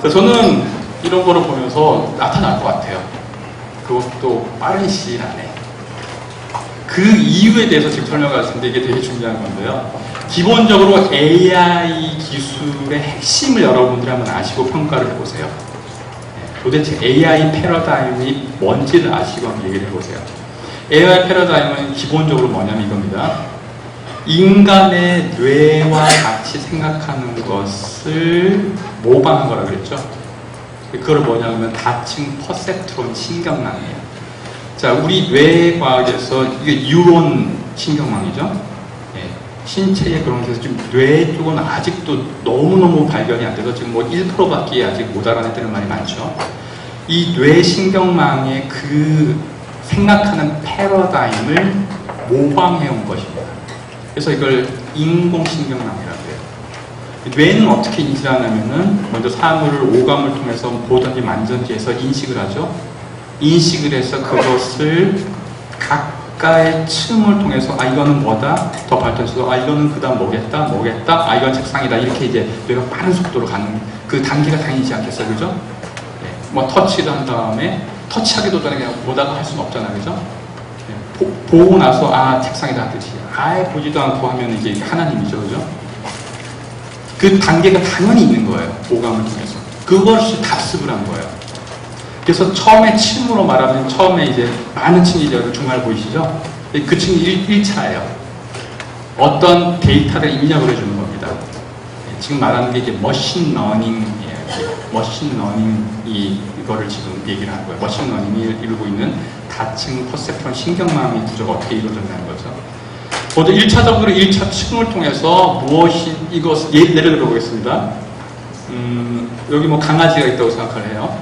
저는 이런 거를 보면서 나타날 것 같아요. 그것도 빠른 시일 안에. 그 이유에 대해서 지금 설명할 텐데 이게 되게 중요한 건데요. 기본적으로 AI 기술의 핵심을 여러분들이 한번 아시고 평가를 해보세요. 도대체 AI 패러다임이 뭔지를 아시고 한번 얘기를 해보세요. AI 패러다임은 기본적으로 뭐냐면 이겁니다. 인간의 뇌와 같이 생각하는 것을 모방한 거라고 그랬죠. 그걸 뭐냐면 다층 퍼셉트론 신경망이에요. 자, 우리 뇌과학에서 이게 뉴런 신경망이죠. 신체의 그런 데서 지금 뇌 쪽은 아직도 너무너무 발견이 안 돼서 지금 뭐 1%밖에 아직 못 알아냈다는 말이 많죠. 이 뇌 신경망의 그 생각하는 패러다임을 모방해온 것입니다. 그래서 이걸 인공신경망이라고 해요. 뇌는 어떻게 인지를 하냐면은 먼저 사물을 오감을 통해서 보든지 만든지 해서 인식을 하죠. 인식을 해서 그것을 각각의 층을 통해서 아 이거는 뭐다 더 발전해서 아 이거는 그 다음 뭐겠다 아 이건 책상이다 이렇게 이제 뇌가 빠른 속도로 가는 그 단계가 당연하지 않겠어요, 그죠? 네. 뭐 터치를 한 다음에 터치하기도 전에 그냥 보다가 할 수는 없잖아요, 그죠? 네. 보고 나서 아 책상이다 하듯이 아예 보지도 않고 하면 이제 하나님이죠, 그죠? 그 단계가 당연히 있는 거예요, 오감을 통해서. 그것을 답습을 한 거예요. 그래서 처음에 층으로 말하면 처음에 이제 많은 층이 정말 보이시죠? 그 층이 1차예요. 어떤 데이터를 입력을 해주는 겁니다. 지금 말하는 게 이제 머신 러닝이에요. 머신 러닝이 이거를 지금 얘기를 하는 거예요. 머신 러닝이 이루고 있는 다층 퍼셉트론 신경망의 구조가 어떻게 이루어졌냐는 거죠. 먼저 1차적으로 1차 층을 통해서 무엇이 이것 예를 들어보겠습니다. 여기 뭐 강아지가 있다고 생각을 해요.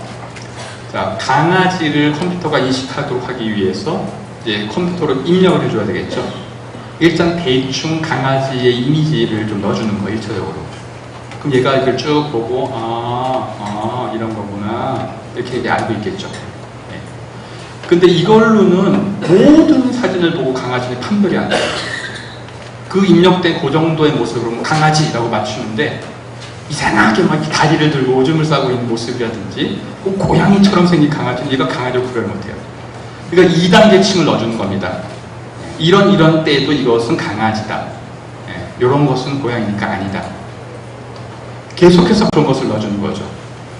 자, 강아지를 컴퓨터가 인식하도록 하기 위해서 이제 컴퓨터로 입력을 해줘야 되겠죠. 일단 대충 강아지의 이미지를 좀 넣어주는 거예요, 1차적으로. 그럼 얘가 이걸 쭉 보고, 이런 거구나. 이렇게 알고 있겠죠. 네. 근데 이걸로는 모든 사진을 보고 강아지는 판별이 안 돼요. 그 입력된 그 정도의 모습으로 강아지라고 맞추는데, 이상하게 막 다리를 들고 오줌을 싸고 있는 모습이라든지 꼭 고양이처럼 생긴 강아지는 얘가 강아지로 구별을 못해요. 그러니까 2단계 층을 넣어주는 겁니다. 이런 때에도 이것은 강아지다. 이런 것은 고양이니까 아니다. 계속해서 그런 것을 넣어주는 거죠.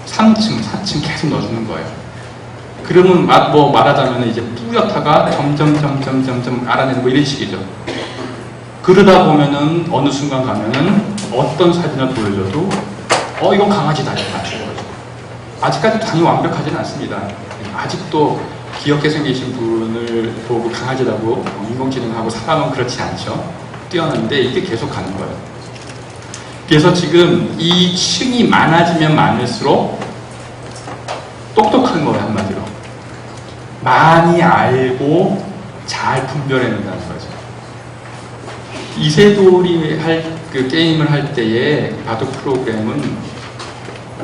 3층, 4층 계속 넣어주는 거예요. 그러면 말하자면 이제 뿌옇다가 점점 알아내는 뭐 이런 식이죠. 그러다 보면은 어느 순간 가면은 어떤 사진을 보여줘도 이건 강아지다 이렇게 맞추는 거죠. 아직까지 당연히 완벽하지는 않습니다. 아직도 귀엽게 생기신 분을 보고 강아지라고 인공지능하고 사람은 그렇지 않죠. 뛰어난데 이게 계속 가는 거예요. 그래서 지금 이 층이 많아지면 많을수록 똑똑한 거예요, 한마디로. 많이 알고 잘 분별해낸다는 거죠. 이세돌이 그 게임을 할 때의 바둑 프로그램은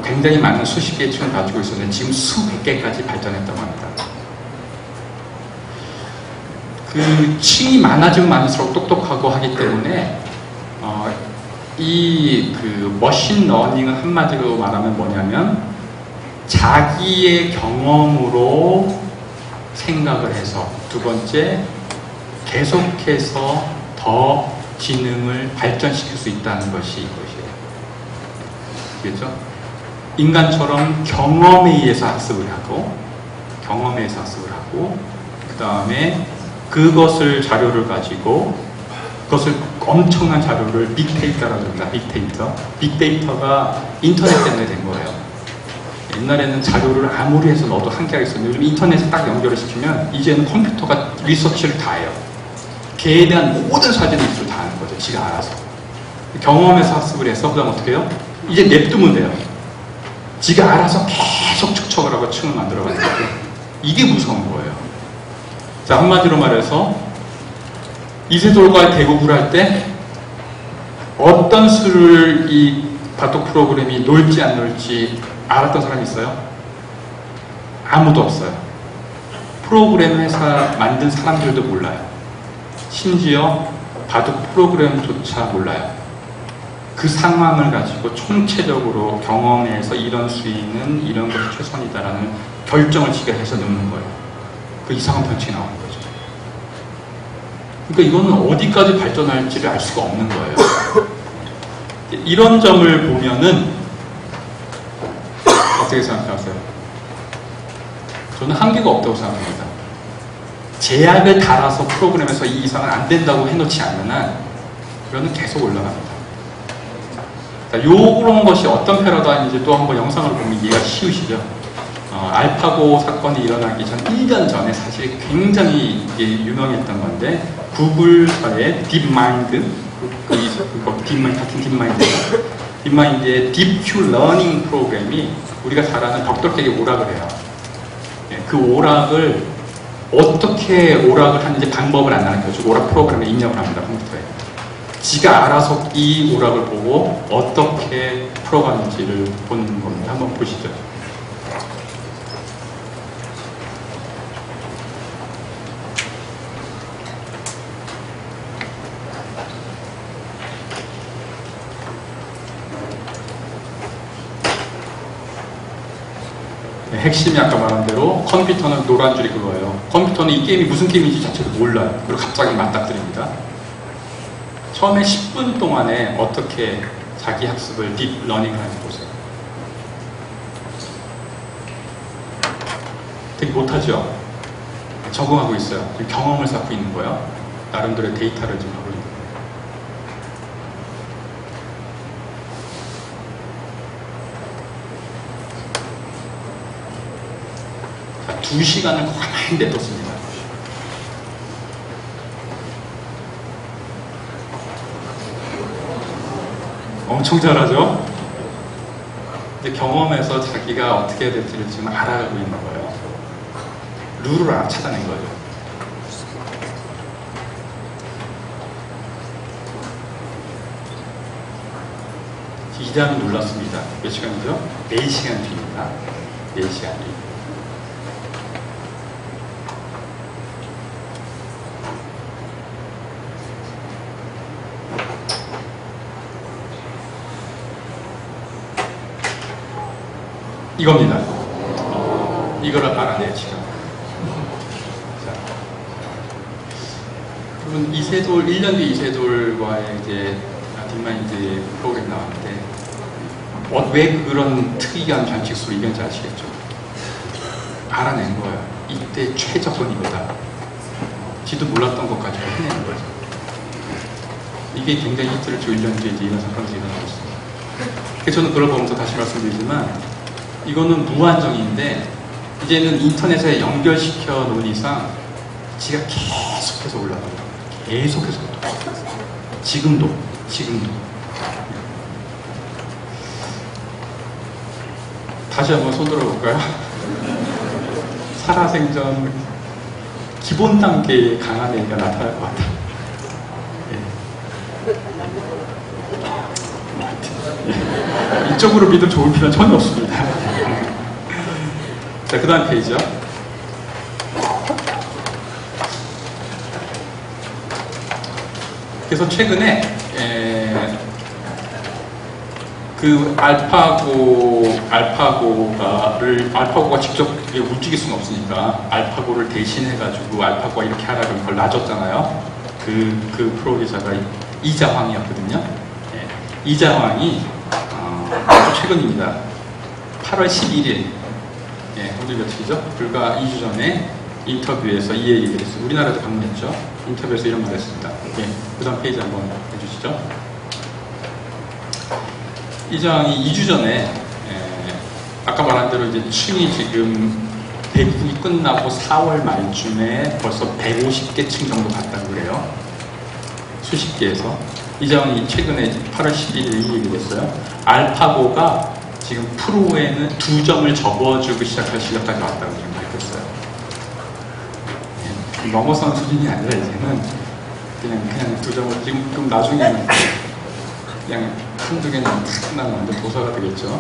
굉장히 많은 수십 개의 층을 가지고 있었는데 지금 수백 개까지 발전했다고 합니다. 그 층이 많아지면 많을수록 똑똑하고 하기 때문에 그 머신 러닝은 한마디로 말하면 뭐냐면 자기의 경험으로 생각을 해서 두 번째 계속해서 더 지능을 발전시킬 수 있다는 것이 이것이에요. 그렇죠? 인간처럼 경험에 의해서 학습을 하고 그 다음에 그것을 자료를 가지고 그것을 엄청난 자료를 빅데이터라고 합니다. 빅데이터가 인터넷 때문에 된 거예요. 옛날에는 자료를 아무리 해서 넣어도 한계가 있었는데 요즘 인터넷에 딱 연결을 시키면 이제는 컴퓨터가 리서치를 다 해요. 개에 대한 모든 사진을 다 하는 거죠. 지가 알아서. 경험에서 학습을 해서 그 다음 어떻게 해요? 이제 냅두면 돼요. 지가 알아서 계속 축척을 하고 층을 만들어가는 거죠. 이게 무서운 거예요. 자, 한마디로 말해서 이세돌과의 대국을 할 때 어떤 수를 이 바둑 프로그램이 놀지 안 놀지 알았던 사람이 있어요? 아무도 없어요. 프로그램 회사 만든 사람들도 몰라요. 심지어 바둑 프로그램조차 몰라요. 그 상황을 가지고 총체적으로 경험해서 이런 수위는 이런 것이 최선이다라는 결정을 지가 해서 넣는 거예요. 그 이상한 변칙이 나오는 거죠. 그러니까 이거는 어디까지 발전할지를 알 수가 없는 거예요. 이런 점을 보면은 어떻게 생각하세요? 저는 한계가 없다고 생각합니다. 제약을 달아서 프로그램에서 이 이상은 안 된다고 해놓지 않는 한 이거는 계속 올라갑니다. 요런 것이 어떤 패러다임인지 또 한번 영상을 보면 이해가 쉬우시죠? 알파고 사건이 일어나기 전 1년 전에 사실 굉장히 이게 유명했던 건데 구글사의 딥마인드 딥마인드의 딥큐 러닝 프로그램이 우리가 잘 아는 벽돌깨기 오락을 해요. 그 오락을 어떻게 오락을 하는지 방법을 안 알려주고 오락 프로그램에 입력을 합니다. 컴퓨터에. 지가 알아서 이 오락을 보고 어떻게 풀어가는지를 보는 겁니다. 한번 보시죠. 핵심이 아까 말한 대로 컴퓨터는 노란 줄이 그거예요. 컴퓨터는 이 게임이 무슨 게임인지 자체도 몰라요. 그리고 갑자기 맞닥뜨립니다. 처음에 10분 동안에 어떻게 자기 학습을 딥러닝을 하는지 보세요. 되게 못하죠? 적응하고 있어요. 지금 경험을 쌓고 있는 거예요. 나름대로의 데이터를 지금 하고 있는 거예요. 자, 2시간을 가만히 냅뒀습니다. 엄청 잘하죠? 근데 경험에서 자기가 어떻게 해야 될지를 지금 알아가고 있는 거예요. 룰을 찾아낸 거죠. 이 다음에 눌렀습니다. 몇 시간이죠? 4시간 뒤입니다. 4시간 뒤. 이겁니다. 이거를 알아내요, 지금. 자. 그러면 이세돌, 1년 뒤 이세돌과의 이제 딥마인드 프로그램 나왔는데, 왜 그런 특이한 변칙수로 이겼는지 아시겠죠? 알아낸 거예요. 이때 최적은 이거다. 지도 몰랐던 것까지 해내는 거죠. 이게 굉장히 히트를 쳐 1년 뒤에 이제 이런 사건이 일어나고 있습니다. 그래서 저는 그걸 보면서 다시 말씀드리지만, 이거는 무한정인데 이제는 인터넷에 연결시켜 놓은 이상 지가 계속해서 올라갑니다. 계속해서 지금도 다시 한번 손 들어볼까요? 살아생전 기본 단계의 강한 애가 나타날 것 같아요. 이쪽으로 믿음 좋을 필요는 전혀 없습니다. 자, 그 다음 페이지요. 그래서 최근에 그 알파고가 직접 움직일 수는 없으니까 알파고를 대신해가지고 알파고가 이렇게 하라고 그걸 놔줬잖아요. 그 프로기사가 이자황이었거든요. 이자황이 아주 최근입니다. 8월 11일, 오늘 며칠이죠? 불과 2주 전에 인터뷰에서 이 얘기를 했어요. 우리나라도 방문했죠? 인터뷰에서 이런 말을 했습니다. 그 다음 페이지 한번 해주시죠. 이장이 2주 전에, 아까 말한 대로 이제 층이 지금 대부분이 끝나고 4월 말쯤에 벌써 150개 층 정도 갔다고 그래요. 수십 개에서. 이장이 최근에 8월 11일에 이 얘기를 했어요. 알파고가 지금 프로에는 2점을 접어주기 시작할 시간까지 왔다고 지금 밝혔어요. 넘어선 수준이 아니라 이제는 그냥 2점을 지금 나중에는 그냥 한두 개는 탁 끝나는데 도사가 되겠죠.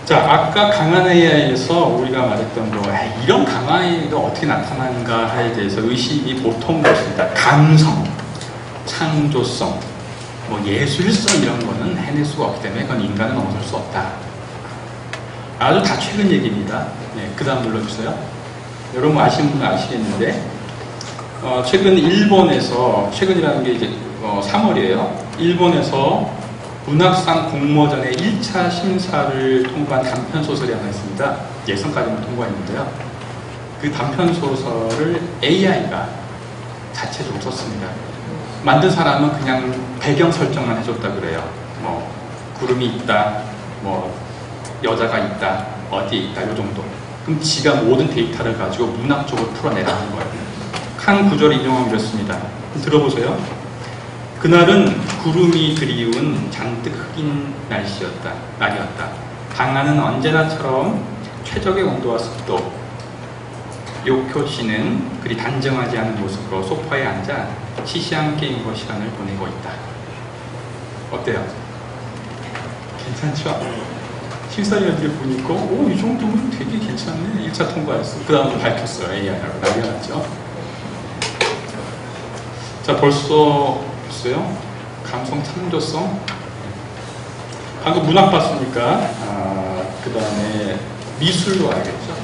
자, 아까 강한 AI에서 우리가 말했던 거, 이런 강한 AI가 어떻게 나타난가에 대해서 의심이 보통 있습니다. 감성, 창조성, 뭐 예술성 이런 거는 해낼 수가 없기 때문에 그건 인간은 넘어설 수 없다. 아주 다 최근 얘기입니다. 그 다음 눌러주세요. 여러분 아시는 분은 아시겠는데 최근 일본에서, 최근이라는 게 이제 3월이에요. 일본에서 문학상 공모전의 1차 심사를 통과한 단편소설이 하나 있습니다. 예선까지는 통과했는데요. 그 단편소설을 AI가 자체적으로 썼습니다. 만든 사람은 그냥 배경 설정만 해줬다 그래요. 뭐 구름이 있다, 뭐 여자가 있다, 어디에 있다, 이 정도. 그럼 지가 모든 데이터를 가지고 문학적으로 풀어내라는 거예요. 한 구절을 인용하면 이렇습니다. 들어보세요. 그날은 구름이 그리운 잔뜩 흑인 날이었다. 강하는 언제나처럼 최적의 온도와 습도. 요쿄 씨는 그리 단정하지 않은 모습으로 소파에 앉아 시시한 게임과 시간을 보내고 있다. 어때요? 괜찮죠? 심사위원들이 보니까 이 정도면 되게 괜찮네. 1차 통과했어. 그 다음에 밝혔어요. AI라고 난리가 났죠. 자, 벌써 보세요. 감성 창조성. 방금 문학 봤으니까 그 다음에 미술로 와야겠죠.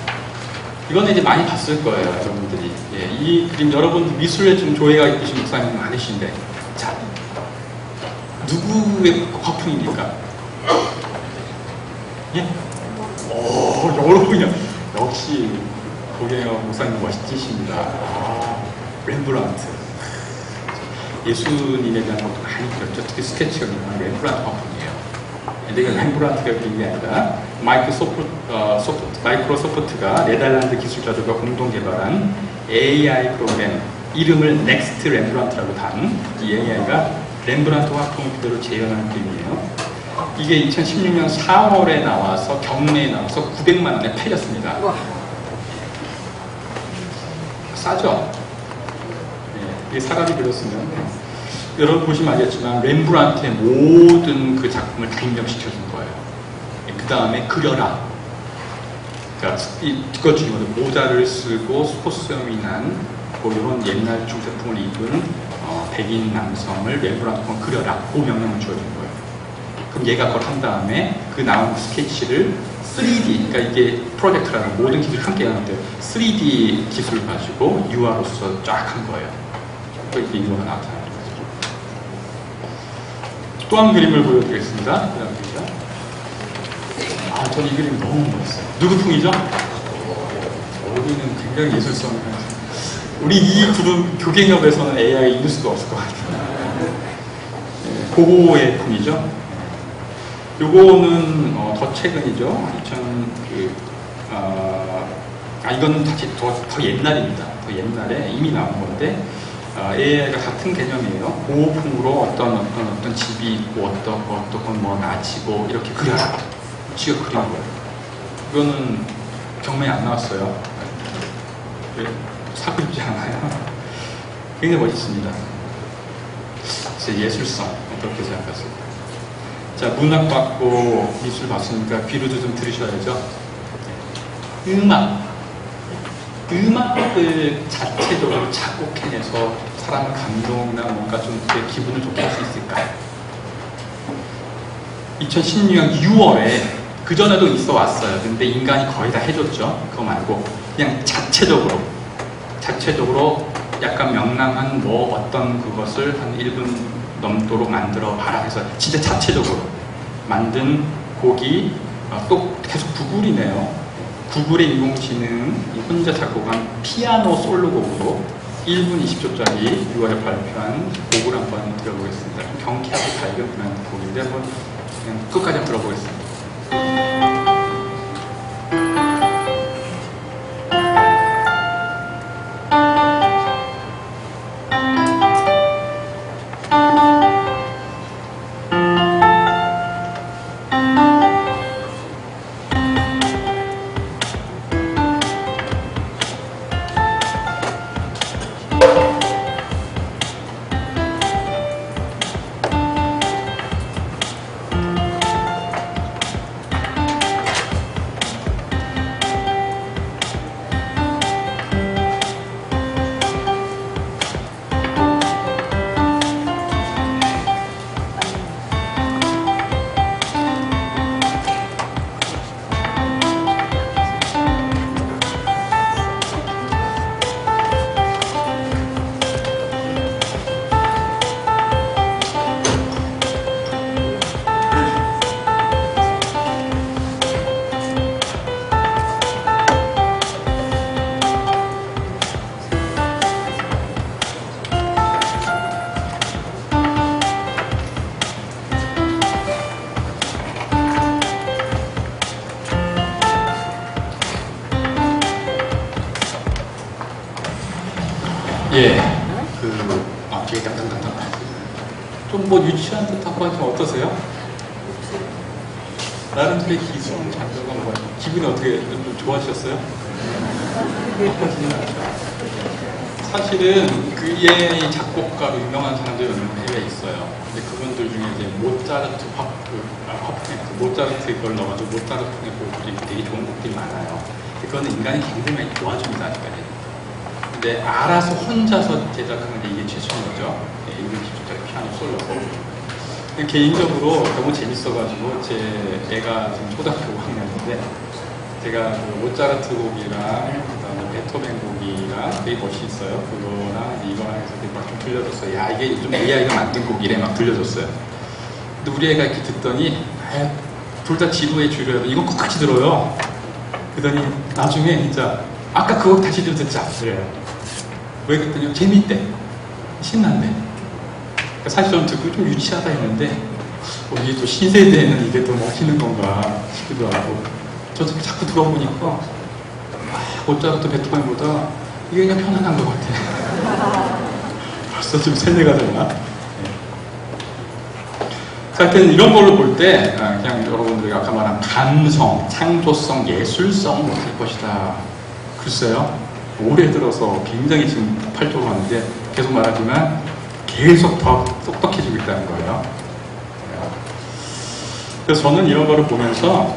이거는 이제 많이 봤을 거예요, 여러분들이. 예, 이 그림 여러분 미술에 좀 조예가 있으신 목사님 많으신데, 자, 누구의 화풍입니까? 예? 여러분이요. 역시 고경영 목사님 멋지십니다. 렘브란트. 예수님에 대한 것도 많이 그렸죠. 특히 스케치가 그리는 렘브란트 화풍이에요. 근데 이건 렘브란트가 그린 게 아니라 마이크로소프트가 네덜란드 기술자들과 공동 개발한 AI 프로그램 이름을 넥스트 렘브란트라고 단 이 AI가 렘브란트 화풍을 그대로 재현한 그림이에요. 이게 2016년 4월에 나와서 경매에 나와서 900만 원에 팔렸습니다. 싸죠? 네, 이게 사람이 그렸으면 여러분 보시면 알겠지만 렘브란트의 모든 그 작품을 다 입력시켜준 거예요. 그 다음에 그려라. 그러니까 그것 중에 모자를 쓰고 스포츠염이 난 뭐 이런 옛날 중세풍을 입은 백인 남성을 렘브란트가 그려라. 그 명령을 주어준 거예요. 그럼 얘가 그걸 한 다음에 그 나온 스케치를 3D, 그러니까 이게 프로젝트라는 모든 기술이 함께 하는데 3D 기술을 가지고 유화로서 쫙 한 거예요. 이렇게 인물가 나타나는 거죠. 또 한 그림을 보여드리겠습니다. 그 다음 그림이죠. 저는 이 그림 너무 멋있어요. 누구 풍이죠? 여기는 굉장히 예술성이 강해요. 우리 이 그룹 교갱협에서는 AI 이길 수가 없을 것 같아요. 고고의 풍이죠. 요거는 더 최근이죠. 이건 다시 더 옛날입니다. 더 옛날에 이미 나온 건데 AI가 같은 개념이에요. 고풍으로 어떤 집이 있고 어떤 뭐 나치고 이렇게 그려라. 지가 그린 거예요. 이거는 경매에 안 나왔어요. 사고 있지 않아요. 굉장히 멋있습니다. 예술성 어떻게 생각하세요? 자, 문학 받고 미술 봤으니까 귀로도 좀 들으셔야죠. 음악을 자체적으로 작곡해내서 사람의 감동이나 뭔가 좀 기분을 좋게 할 수 있을까요? 2016년 6월에 그 전에도 있어 왔어요. 근데 인간이 거의 다 해줬죠. 그거 말고 그냥 자체적으로 약간 명랑한 뭐 어떤 그것을 한 1분 넘도록 만들어 봐라 해서 진짜 자체적으로 만든 곡이 또 계속 구글이네요. 구글의 인공지능이 혼자 작곡한 피아노 솔로곡으로 1분 20초짜리 6월에 발표한 곡을 한번 들어보겠습니다. 경쾌하고 밝은 곡인데 한번 그냥 끝까지 한번 들어보겠습니다. 예. 뒤에 땅땅땅땅. 좀 뭐 유치한 듯하고 하지만 어떠세요? 나름대로 기분 장르가 뭐가 기분이 어떻게 좀 좋아지셨어요? 사실은 그의 작곡가로 유명한 사람들이 몇 명 해외에 있어요. 근데 그분들 중에 이제 모차르트 모차르트 걸 넣어가지고 모차르트의 곡들이 되게 좋은 곡들이 많아요. 그거는 인간이 굉장히 많이 도와줍니다, 아직까지. 근데 알아서 혼자서 제작하는 게 이게 최초인 거죠. 인간 기술자의 피아노 솔로고. 개인적으로 너무 재밌어가지고 제 애가 지금 초등학교 5학년인데 제가 그 모차르트 곡이랑 그다음에 베토벤 곡이랑 되게 멋있어요. 그거랑 이거랑 해서 막 좀 들려줬어요. 야, 이게 좀 AI가 만든 곡이래 막 들려줬어요. 근데 우리 애가 이렇게 듣더니 둘 다 지루해 줄여요. 이거 꼭 같이 들어요. 그러더니 나중에 진짜 아까 그거 다시 좀 듣자 그래요. 왜 그랬더니 재밌대. 신난대. 사실 저는 듣고 좀 유치하다 했는데 이게 또 신세대에는 이게 더 멋있는 건가 싶기도 하고 저도 자꾸 들어보니까 모차르트 베토벤보다 이게 그냥 편안한 것 같아. 벌써 좀 세뇌가 되나? 네. 자, 하여튼 이런 걸로 볼 때 그냥 여러분들이 아까 말한 감성, 창조성, 예술성 못할 것이다. 글쎄요. 올해 들어서 굉장히 지금 폭발적으로 하는데 계속 말하지만 계속 더 똑똑해지고 있다는 거예요. 그래서 저는 이런 거를 보면서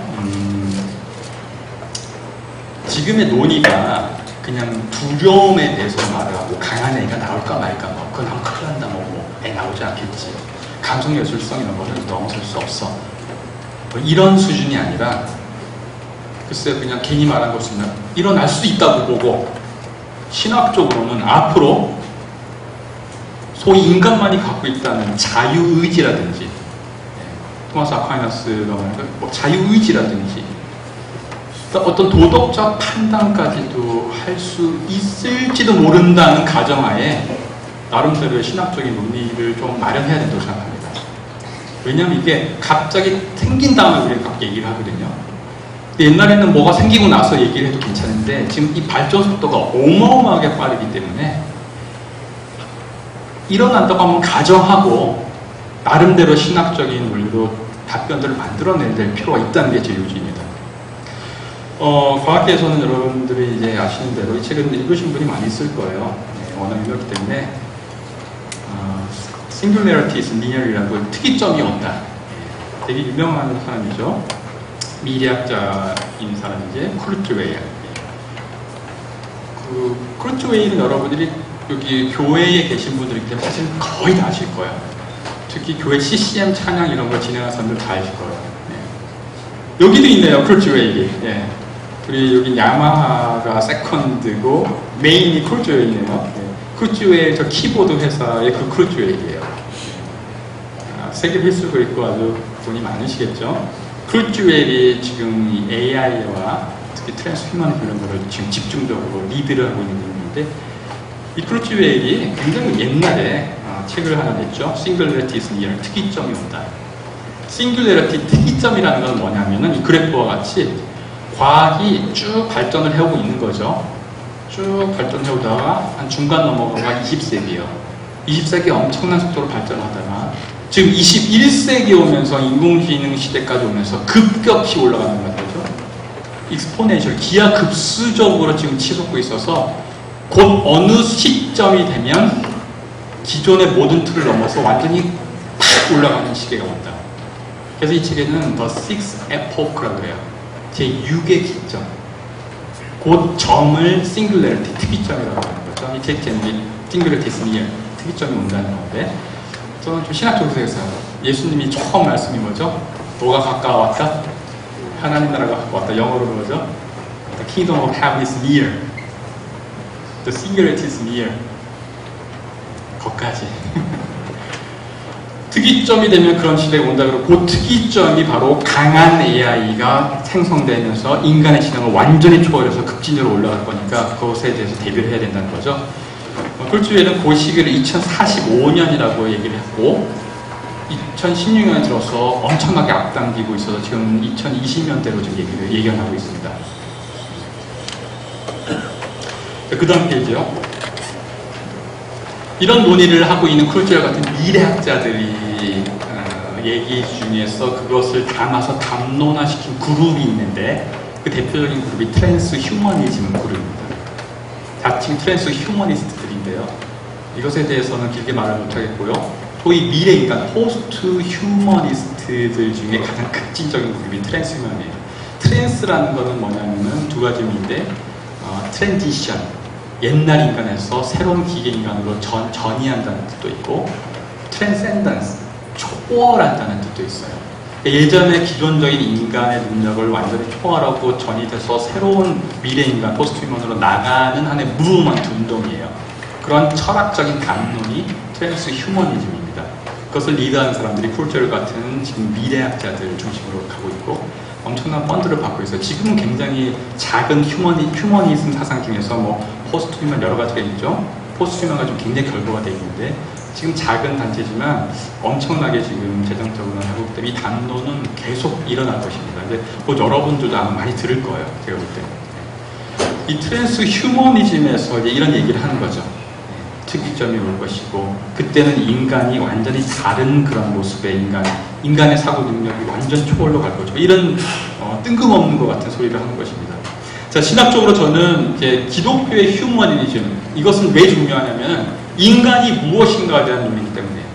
지금의 논의가 그냥 두려움에 대해서 말하고 강한 애가 나올까 말까 뭐 그건 하면 큰일 난다 애 나오지 않겠지 감성예술성 이런 거는 넘어설 수 없어 뭐 이런 수준이 아니라 글쎄 그냥 괜히 말한 것은 일어날 수 있다고 보고 신학적으로는 앞으로 소위 인간만이 갖고 있다는 자유의지라든지 토마스 아퀴나스가 말하는 뭐 자유의지라든지 어떤 도덕적 판단까지도 할 수 있을지도 모른다는 가정하에 나름대로의 신학적인 논의를 좀 마련해야 된다고 생각합니다. 왜냐하면 이게 갑자기 생긴 다음에 우리가 막 얘기를 하거든요. 근데 옛날에는 뭐가 생기고 나서 얘기를 해도 괜찮은데 지금 이 발전 속도가 어마어마하게 빠르기 때문에 일어난다고 하면 가정하고 나름대로 신학적인 논리로 답변들을 만들어내야 될 필요가 있다는 게 제 요지입니다. 과학계에서는 여러분들이 이제 아시는 대로 이 책을 읽으신 분이 많이 있을 거예요. 네, 워낙 유명하기 때문에 Singularity is Near이라고 특이점이 온다. 네, 되게 유명한 사람이죠. 미래학자인 사람이지 쿠르트웨일. 그 쿠르트웨일은 여러분들이 여기 교회에 계신 분들이기 때문에 사실 거의 다 아실 거예요. 특히 교회 CCM 찬양 이런 걸 진행하는 사람들 다 아실 거예요. 네. 여기도 있네요, 쿠르트웨일이. 네. 우리 여기 야마하가 세컨드고 메인이 쿠르트웨일이네요. 네. 쿠르트웨일 저 키보드 회사의 그 쿠르트웨일이에요. 세계 필수도 있고 아주 돈이 많으시겠죠. 쿠르트웨일이 지금 이 AI와 특히 트랜스휴머니즘 이런 거를 지금 집중적으로 리드를 하고 있는 분인데 이 쿠르트웨일이 굉장히 옛날에 책을 하나 냈죠. Singularity is Near, 특이점이 온다. Singularity, 특이점이라는 건 뭐냐면은 이 그래프와 같이 과학이 쭉 발전을 해오고 있는 거죠. 쭉 발전해오다가 한 중간 넘어가가 20세기예요. 20세기 엄청난 속도로 발전하다가 지금 21세기 오면서 인공지능 시대까지 오면서 급격히 올라가는 거죠. 익스포넨셜, 기하급수적으로 지금 치솟고 있어서 곧 어느 시점이 되면 기존의 모든 틀을 넘어서 완전히 팍 올라가는 시기가 온다. 그래서 이 책에는 The Sixth Epoch라고 해요. 제6의 기점. 곧 점을 Singularity, 특이점이라고 하는 거죠. 이 책 제목이 Singularity is Near, 특이점이 온다는 건데 저는 좀 신학적으로 생각해요. 예수님이 처음 말씀이 뭐죠? 뭐가 가까워왔다? 하나님 나라가 가까웠다. 영어로 뭐죠? The Kingdom of Heaven is near. The Singularity is near. 거기까지. 특이점이 되면 그런 시대가 온다 그러고 그 특이점이 바로 강한 AI가 생성되면서 인간의 지능을 완전히 초월해서 급진적으로 올라갈 거니까 그것에 대해서 대비를 해야 된다는 거죠. 쿨트웨일은 그 시기를 2045년이라고 얘기를 했고 2016년에 들어서 엄청나게 앞당기고 있어서 지금 2020년대로 지금 예견하고 있습니다. 그 다음 페이지요. 이런 논의를 하고 있는 쿨처 같은 미래학자들이 얘기 중에서 그것을 담아서 담론화시킨 그룹이 있는데 그 대표적인 그룹이 트랜스 휴머니즘 그룹입니다. 자칭 트랜스 휴머니스트들인데요. 이것에 대해서는 길게 말을 못하겠고요. 소위 미래인간 포스트 휴머니스트들 중에 가장 급진적인 그룹이 트랜스 휴머니예요. 트랜스라는 것은 뭐냐면은 두 가지 의미인데 트랜지션, 옛날 인간에서 새로운 기계 인간으로 전이한다는 뜻도 있고 트랜센던스, 초월한다는 뜻도 있어요. 예전에 기존적인 인간의 능력을 완전히 초월하고 전이 돼서 새로운 미래인간, 포스트 휴먼으로 나가는 하나의 무브먼트 운동이에요. 그런 철학적인 담론이 트랜스 휴머니즘입니다. 그것을 리드하는 사람들이 쿨처 같은 지금 미래학자들 중심으로 가고 있고 엄청난 펀드를 받고 있어요. 지금은 굉장히 작은 휴머니즘 사상 중에서 뭐 포스트 휴먼 여러 가지가 있죠. 포스트 휴먼가 좀 굉장히 결부가 되어 있는데 지금 작은 단체지만 엄청나게 지금 재정적으로 하고 있기 때문에 이 담론은 계속 일어날 것입니다. 근데 곧 여러분들도 아마 많이 들을 거예요. 제가 볼 때. 이 트랜스 휴머니즘에서 이제 이런 얘기를 하는 거죠. 특이점이 올 것이고 그때는 인간이 완전히 다른 그런 모습의 인간의 사고 능력이 완전 초월로 갈 거죠. 이런 뜬금없는 것 같은 소리를 하는 것입니다. 자, 신학적으로 저는 이제 기독교의 휴머니즘 이것은 왜 중요하냐면 인간이 무엇인가에 대한 논리이기 때문이에요.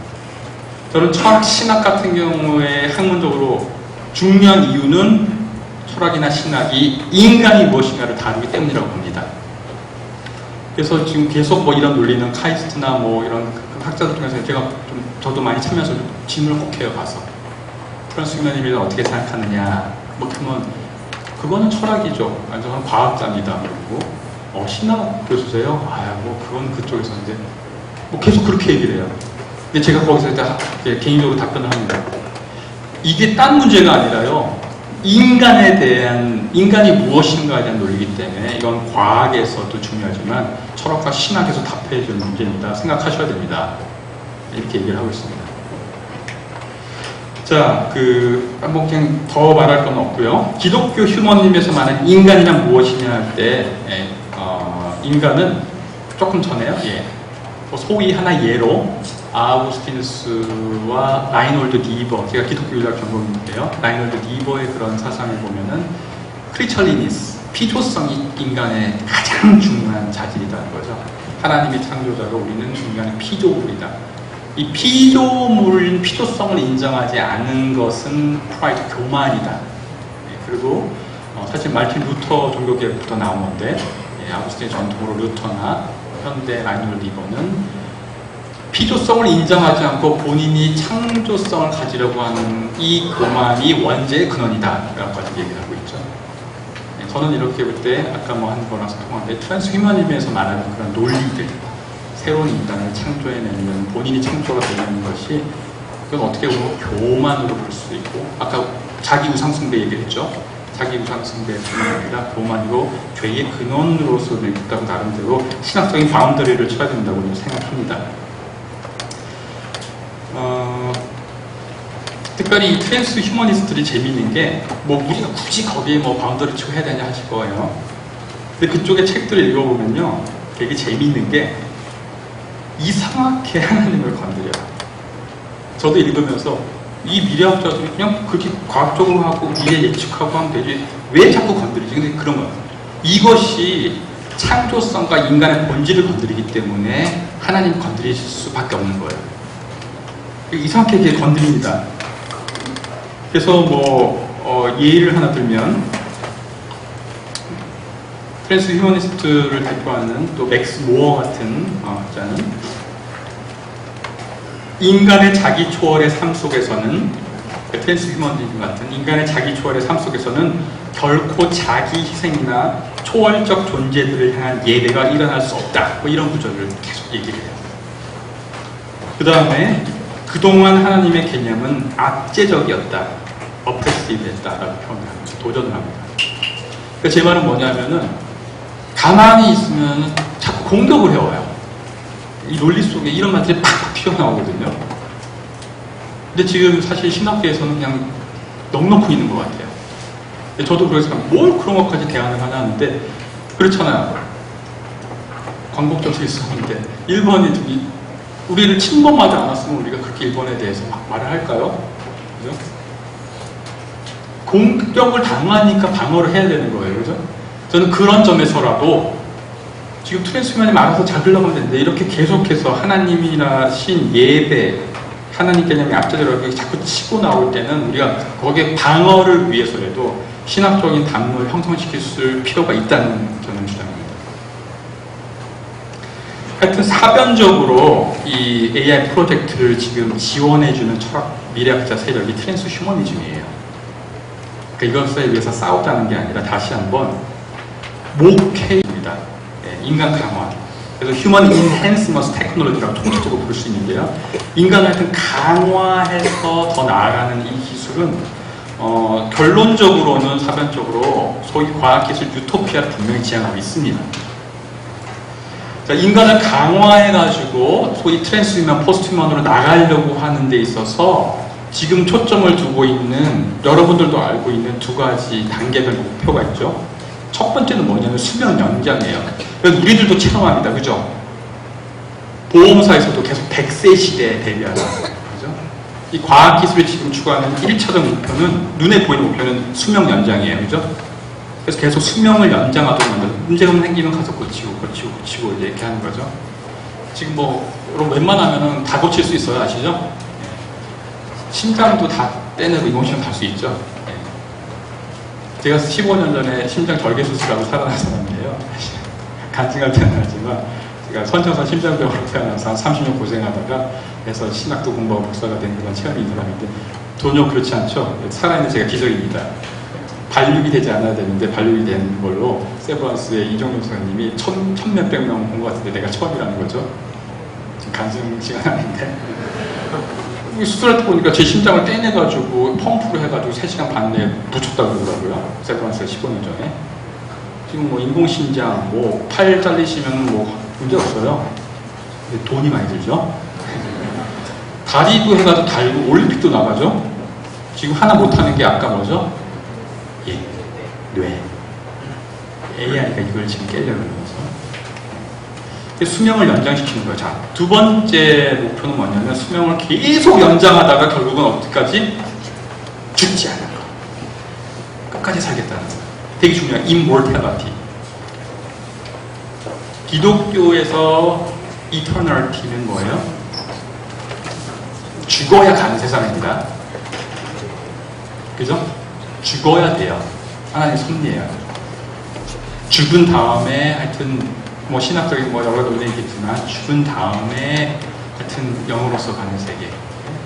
저는 철학, 신학 같은 경우에 학문적으로 중요한 이유는 철학이나 신학이 인간이 무엇인가를 다루기 때문이라고 봅니다. 그래서 지금 계속 뭐 이런 논리는 카이스트나 뭐 이런 학자들 중에서 제가 저도 많이 참여해서 질문을 꼭 해요, 가서. 트랜스 휴머니즘에 어떻게 생각하느냐. 뭐 그러면 그거는 철학이죠. 완전 과학자입니다. 그리고 신학 교수세요? 뭐 그건 그쪽에서 이제 뭐 계속 그렇게 얘기를 해요. 근데 제가 거기서 이제 개인적으로 답변을 합니다. 이게 딴 문제가 아니라요. 인간이 무엇인가에 대한 논리이기 때문에 이건 과학에서도 중요하지만 철학과 신학에서 답해야 되는 문제입니다. 생각하셔야 됩니다. 이렇게 얘기를 하고 있습니다. 자, 뭐 그냥 더 말할 건 없고요. 기독교 휴머니즘에서 말하는 인간이란 무엇이냐 할 때 인간은 조금 전에요. 소위 하나 예로 아우구스티누스와 라인홀드 니버, 제가 기독교 윤리학 전공인데요. 라인홀드 니버의 그런 사상을 보면은 크리처리니스, 피조성이 인간의 가장 중요한 자질이라는 거죠. 하나님이 창조자고 우리는 인간의 피조물이다. 이 피조성을 인정하지 않은 것은 프라이드, 교만이다. 그리고 사실 마르틴 루터 종교개혁부터 나온 건데 아우구스틴의 전통으로 루터나 현대 라인홀드 니버는 피조성을 인정하지 않고 본인이 창조성을 가지려고 하는 이 교만이 원죄의 근원이다 라고 얘기를 하고 있죠. 저는 이렇게 볼 때 아까 뭐 한 거랑 통한데 트랜스 휴머니즘에서 말하는 그런 논리들, 새로운 인간을 창조해내는 본인이 창조가 되는 것이 그건 어떻게 보면 교만으로 볼 수 있고 아까 자기 우상숭배 얘기했죠. 자기 우상숭배뿐만 아니라 교만으로 죄의 근원으로서도 있다고 나름대로 신학적인 바운더리를 쳐야 된다고 생각합니다. 특별히 이 트랜스 휴머니스트들이 재미있는 게 뭐 우리가 굳이 거기에 뭐 바운더리 치고 해야 되냐 하실 거예요. 근데 그쪽의 책들을 읽어보면요 되게 재미있는 게 이상하게 하나님을 건드려요. 저도 읽으면서 이 미래학자들이 그냥 그렇게 과학적으로 하고 미래 예측하고 하면 되지 왜 자꾸 건드리지? 근데 그런 거예요. 이것이 창조성과 인간의 본질을 건드리기 때문에 하나님 건드릴 수밖에 없는 거예요. 이상하게 이렇게 건드립니다. 그래서 뭐 예를 하나 들면 트랜스 휴머니스트를 대표하는 또 맥스 모어 같은 학자는 인간의 자기 초월의 삶 속에서는 트랜스 휴머니즘 같은 인간의 자기 초월의 삶 속에서는 결코 자기 희생이나 초월적 존재들을 향한 예배가 일어날 수 없다. 뭐 이런 구절을 계속 얘기를 해요. 그 다음에 그동안 하나님의 개념은 압제적이었다. 어프레시브했다라고 표현을 합니다. 도전을 합니다. 그러니까 제 말은 뭐냐면은 가만히 있으면 자꾸 공격을 해와요. 이 논리 속에 이런 말들이 팍팍 튀어나오거든요. 근데 지금 사실 신학계에서는 그냥 넉넉히 있는 것 같아요. 저도 그래서 뭘 그런 것까지 대안을 하나 하는데 그렇잖아요. 광복절서 있었는데 1번이 우리를 침범하지 않았으면 우리가 그렇게 일본에 대해서 막 말을 할까요? 그죠? 공격을 당하니까 방어를 해야 되는 거예요. 그죠? 저는 그런 점에서라도 지금 트랜스휴머님 알아서 잘 흘러가면 되는데 이렇게 계속해서 하나님이나 신, 예배, 하나님 개념이 앞자리로 자꾸 치고 나올 때는 우리가 거기에 방어를 위해서라도 신학적인 담론을 형성시킬 필요가 있다는 저는 주장입니다. 하여튼 사변적으로 이 AI 프로젝트를 지금 지원해주는 철학 미래학자 세력이 트랜스휴머니즘이에요. 그러니까 이것에 위해서 싸우자는 게 아니라 다시 한번 목회입니다. 네, 인간 강화. 그래서 휴먼 인핸스먼스 테크놀로지라고 통칭적으로 부를 수 있는데요. 인간을 하여튼 강화해서 더 나아가는 이 기술은 결론적으로는 사변적으로 소위 과학기술 유토피아를 분명히 지향하고 있습니다. 자, 인간을 강화해가지고 소위 트랜스휴먼, 포스트휴먼으로 나가려고 하는 데 있어서 지금 초점을 두고 있는, 여러분들도 알고 있는 두 가지 단계별 목표가 있죠. 첫 번째는 뭐냐면 수명 연장이에요. 그래서 우리들도 체험합니다. 그죠? 보험사에서도 계속 100세 시대에 대비하는 그죠? 이 과학기술이 지금 추구하는 1차적 목표는, 눈에 보이는 목표는 수명 연장이에요. 그죠? 그래서 계속 수명을 연장하도록 만들어서 문제가 생기면 가서 고치고 이렇게 하는 거죠. 지금 뭐 웬만하면은 다 고칠 수 있어요. 아시죠? 심장도 다 떼내고 인공심장 갈 수 있죠. 제가 15년 전에 심장 절개 수술하고 살아난 사람이에요. 간증할 때는 하지만 제가 선천성 심장병으로 태어나서 한 30년 고생하다가 해서 신학도 공부하고 목사가 된 그런 체험이 있는 사람인데 전혀 그렇지 않죠. 살아있는 제가 기적입니다. 발육이 되지 않아야 되는데 발육이 된 걸로 세브란스의 이종용 선생님이 천몇백 명 본 것 같은데 내가 처음이라는 거죠. 지금 간증 시간 아닌데 수술할 때 보니까 제 심장을 떼내가지고 펌프를 해가지고 3시간 반 내에 붙였다고 그러더라고요. 세브란스가 15년 전에. 지금 뭐 인공심장, 뭐 팔 잘리시면 뭐 문제 없어요. 근데 돈이 많이 들죠. 다리도 해가지고 달고 올림픽도 나가죠. 지금 하나 못하는 게 아까 뭐죠? 예, 뇌. AI가 이걸 지금 깨려는 거죠. 수명을 연장시키는 거예요. 자, 두 번째 목표는 뭐냐면 수명을 계속 연장하다가 결국은 어디까지? 죽지 않는 거. 끝까지 살겠다는 거. 되게 중요한 immortality. 기독교에서 eternity는 뭐예요? 죽어야 가는 세상입니다. 그죠? 죽어야 돼요. 하나님 섭리예요. 죽은 다음에 하여튼 뭐 신학적인 뭐 여러 논쟁이 있겠지만 죽은 다음에 하여튼 영으로서 가는 세계,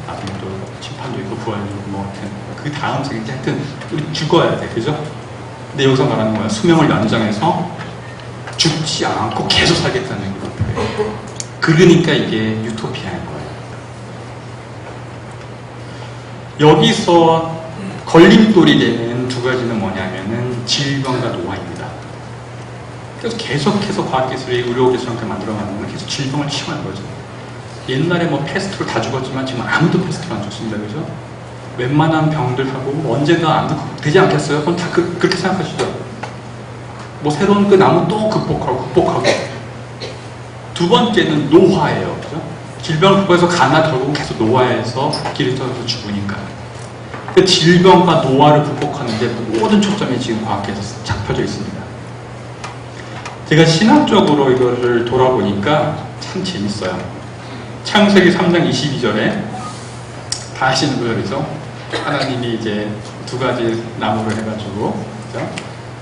나중에 또 심판도 있고 부활도 있고 뭐 하여튼 그 다음 세계 하여튼 우리 죽어야 돼. 그죠? 근데 여기서 말하는 거야. 수명을 연장해서 죽지 않고 계속 살겠다는 거예요. 그러니까 이게 유토피아인 거예요. 여기서 걸림돌이 되는 두 가지는 뭐냐면은 질병과 노화입니다. 그래서 계속해서 과학기술이 의료기술한테 만들어가는 건 계속 질병을 치유하는 거죠. 옛날에 뭐 패스트로 다 죽었지만 지금 아무도 패스트로 안 죽습니다. 그죠? 웬만한 병들하고 언젠가 안 극복되지 않겠어요? 그건 다 그렇게 생각하시죠? 뭐 새로운 그 나무 또 극복하고. 두 번째는 노화예요. 그죠? 질병을 극복해서 가나 결국은 계속 노화해서 길을 떠서 죽으니까. 그 질병과 노화를 극복하는데 모든 초점이 지금 과학계에서 잡혀져 있습니다. 제가 신학적으로 이거를 돌아보니까 참 재밌어요. 창세기 3장 22절에 다 아시는 구절이죠. 하나님이 이제 두 가지 나무를 해가지고, 그죠?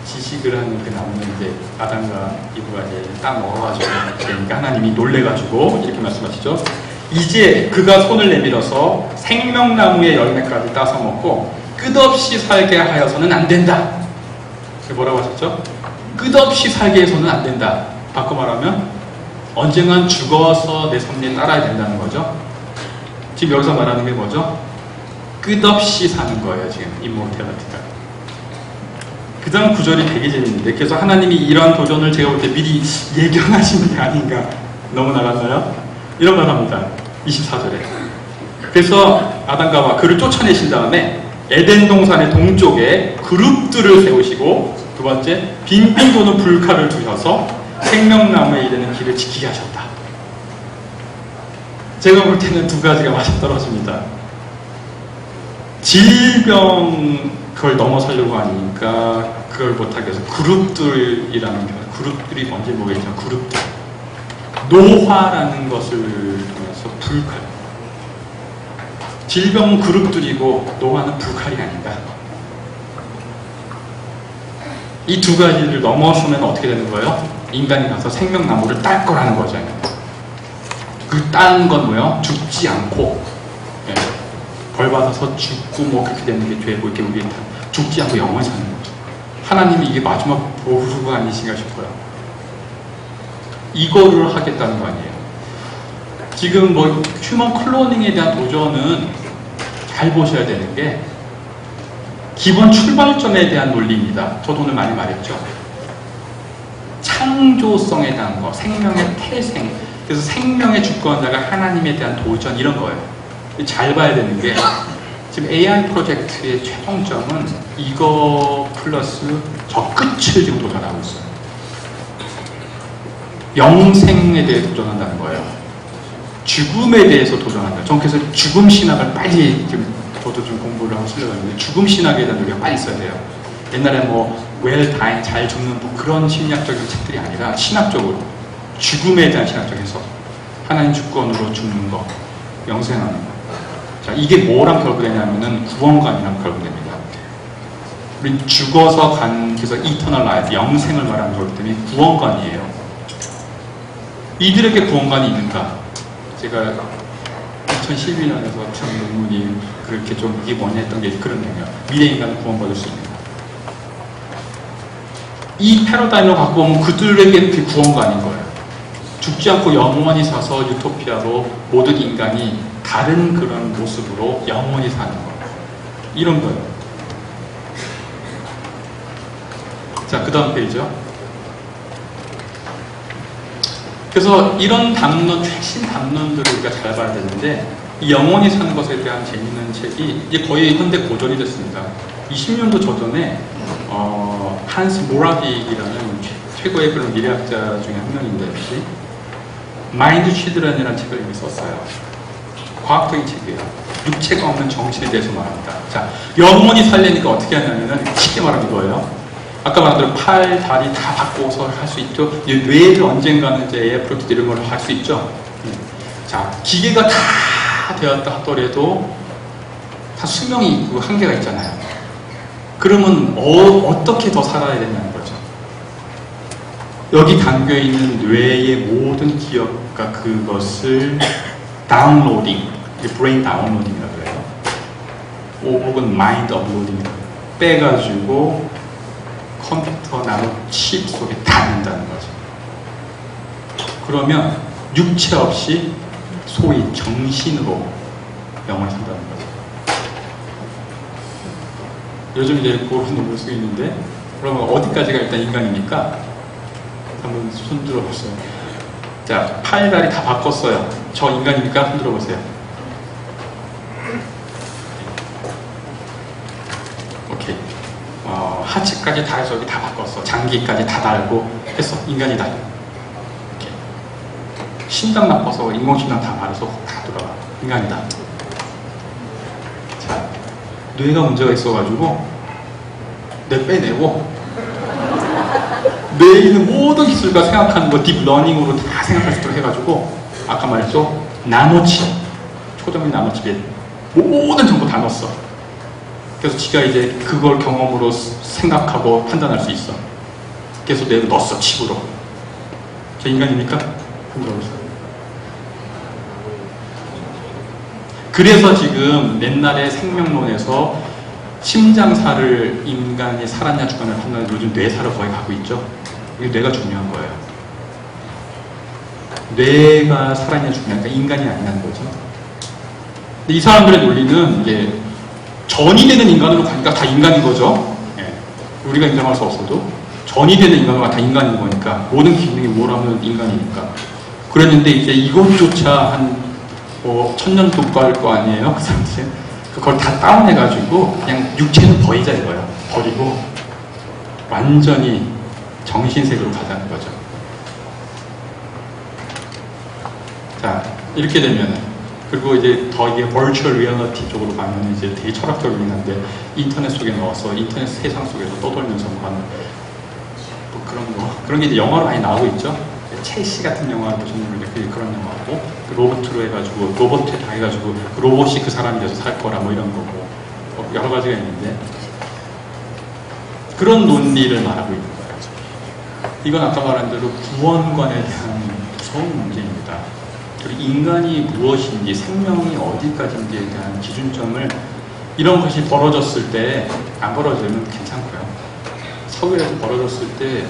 지식을 하는 그 나무는 이제 아담과 이브가 이제 딱 먹어가지고, 그러니까 하나님이 놀래가지고 이렇게 말씀하시죠. 이제 그가 손을 내밀어서 생명나무의 열매까지 따서 먹고 끝없이 살게 하여서는 안 된다. 뭐라고 하셨죠? 끝없이 살게 해서는 안 된다. 바꿔 말하면 언젠간 죽어서 내 섭리에 따라야 된다는 거죠. 지금 여기서 말하는 게 뭐죠? 끝없이 사는 거예요. 지금 이모텔리티가. 그 다음 구절이 되게 재밌는데, 그래서 하나님이 이러한 도전을 제가 볼 때 미리 예견하신 게 아닌가. 너무 나갔나요? 이런 말 합니다. 24절에. 그래서 아담과 하와 그를 쫓아내신 다음에 에덴 동산의 동쪽에 그룹들을 세우시고, 두 번째, 빙빙 도는 불칼을 두셔서 생명나무에 이르는 길을 지키게 하셨다. 제가 볼 때는 두 가지가 맞아떨어집니다. 질병 그걸 넘어서려고 하니까 그걸 못하게 해서 그룹들이라는 게, 그룹들이 뭔지 모르겠지만 그룹들, 노화라는 것을 통해서 불칼, 질병은 그룹들이고 노화는 불칼이 아닌가. 이 두 가지를 넘어서면 어떻게 되는 거예요? 인간이 가서 생명나무를 딸 거라는 거죠. 그 따는 건 뭐예요? 죽지 않고, 예, 벌 받아서 죽고 뭐 그렇게 되는 게 되고, 이렇게 우리 죽지 않고 영원히 사는 거죠. 하나님이 이게 마지막 보루가 아니신가 싶어요. 이거를 하겠다는 거 아니에요. 지금 뭐 휴먼 클로닝에 대한 도전은 잘 보셔야 되는 게, 기본 출발점에 대한 논리입니다. 저도 오늘 많이 말했죠. 창조성에 대한 거, 생명의 태생, 그래서 생명의 주권자가 하나님에 대한 도전, 이런 거예요. 잘 봐야 되는 게, 지금 AI 프로젝트의 최종점은 이거 플러스 저 끝을 지금 도전하고 있어요. 영생에 대해 도전한다는 거예요. 죽음에 대해서 도전한다. 저는 그래서 죽음 신학을 빨리, 지금 저도 좀 공부를 하고 쓰려고 죽음 신학에 대한 논리가 빨리 있어야 돼요. 옛날에 뭐 well dying, 잘 죽는 뭐 그런 심리학적인 책들이 아니라 신학적으로 죽음에 대한 신학적 해석, 하나님 주권으로 죽는 거, 영생하는 거. 자, 이게 뭐랑 결부되냐면은 구원관이랑 결부됩니다. 우리 죽어서 간, 그래서 eternal life, 영생을 말하는 거기 때문에 구원관이에요. 이들에게 구원관이 있는가? 제가 2012년에서 참 논문이 그렇게 좀 이게 뭐냐 했던 게 그런 내용이에요. 미래 인간은 구원받을 수 있는가? 이 패러다임을 갖고 보면 그들에게 그 구원관인 거예요. 죽지 않고 영원히 사서 유토피아로 모든 인간이 다른 그런 모습으로 영원히 사는 거, 이런 거예요. 자, 그 다음 페이지요. 그래서 이런 담론, 최신 담론들을 우리가 잘 봐야 되는데, 이 영원히 사는 것에 대한 재미있는 책이 이제 거의 현대 고전이 됐습니다. 20년도 저전에 한스 모라빅이라는 최고의 그런 미래학자 중에 한 명인데, 역시 마인드 치드런이라는 책을 이미 썼어요. 과학적인 책이에요. 육체가 없는 정신에 대해서 말합니다. 자, 영원히 살려니까 어떻게 하냐면은 쉽게 말하면 이거예요. 아까 말한 대로 팔, 다리 다 바꿔서 할 수 있죠. 뇌를 언젠가는 이제 AI 프로젝트 이런 걸 할 수 있죠. 자, 기계가 다 되었다 하더라도 다 수명이 있고 한계가 있잖아요. 그러면 어떻게 더 살아야 되냐는 거죠. 여기 담겨있는 뇌의 모든 기억과 그것을 다운로딩, 브레인 다운로딩이라고 해요. 혹은 마인드 업로딩이라고 해요. 빼가지고 컴퓨터 나노 칩 속에 다 넣는다는 거죠. 그러면 육체 없이 소위 정신으로 영원히 산다는 거죠. 요즘 이제 그런 논문 쓰고 있는데, 그러면 어디까지가 일단 인간입니까? 한번 손 들어보세요. 자, 팔, 다리 다 바꿨어요. 저 인간입니까? 손 들어보세요. 오케이. 하체까지 다 해서 여기 다 바꿨어. 장기까지 다 달고 했어. 인간이다. 오케이. 심장 나빠서 인공심장 다 바르서 다 돌아가. 인간이다. 자, 뇌가 문제가 있어가지고 뇌 빼내고 뇌에 있는 모든 기술과 생각하는 거 딥러닝으로 다 생각할 수 있도록 해가지고, 아까 말했죠? 나노칩, 초점인 나노칩에 모든 정보 다 넣었어. 그래서 지가 이제 그걸 경험으로 생각하고 판단할 수 있어. 그래서 뇌를 넣었어, 칩으로. 저 인간입니까? 그래서 지금 옛날에 생명론에서 심장사를 인간이 살았냐 죽었냐 판단해, 요즘 뇌사를 거의 가고 있죠. 이게 뇌가 중요한 거예요. 뇌가 살았냐 죽었냐, 그러니까 인간이 아니라는 거죠. 근데 이 사람들의 논리는 이게 전이 되는 인간으로 가니까 다 인간인 거죠. 예. 우리가 인정할 수 없어도 전이 되는 인간으로 다 인간인 거니까, 모든 기능이 뭐라면 인간이니까. 그랬는데 이제 이것조차 한 뭐 1000년 도과할 거 아니에요? 그 사람들이 그걸 다 다운해가지고 그냥 육체는 버리자 이거예요. 버리고 완전히 정신세계로 가자는 거죠. 자, 이렇게 되면 그리고 이제 더 이게 버추얼 리얼리티 쪽으로 가면 이제 되게 철학적이긴 한데 인터넷 속에 넣어서 인터넷 세상 속에서 떠돌면서 뭐 하는 뭐 그런 게 이제 영화로 많이 나오고 있죠. 첼시 같은 영화 보시면 그런 영화고 그 로봇으로 해가지고 로봇에 다 해가지고 그 로봇이 그 사람이 돼서 살 거라 뭐 이런 거고 여러 가지가 있는데 그런 논리를 말하고 있는 거예요. 이건 아까 말한 대로 구원관에 대한 무서운 문제입니다. 그리고 인간이 무엇인지 생명이 어디까지인지에 대한 기준점을 이런 것이 벌어졌을 때 안 벌어지면 괜찮고요. 사회에서 벌어졌을 때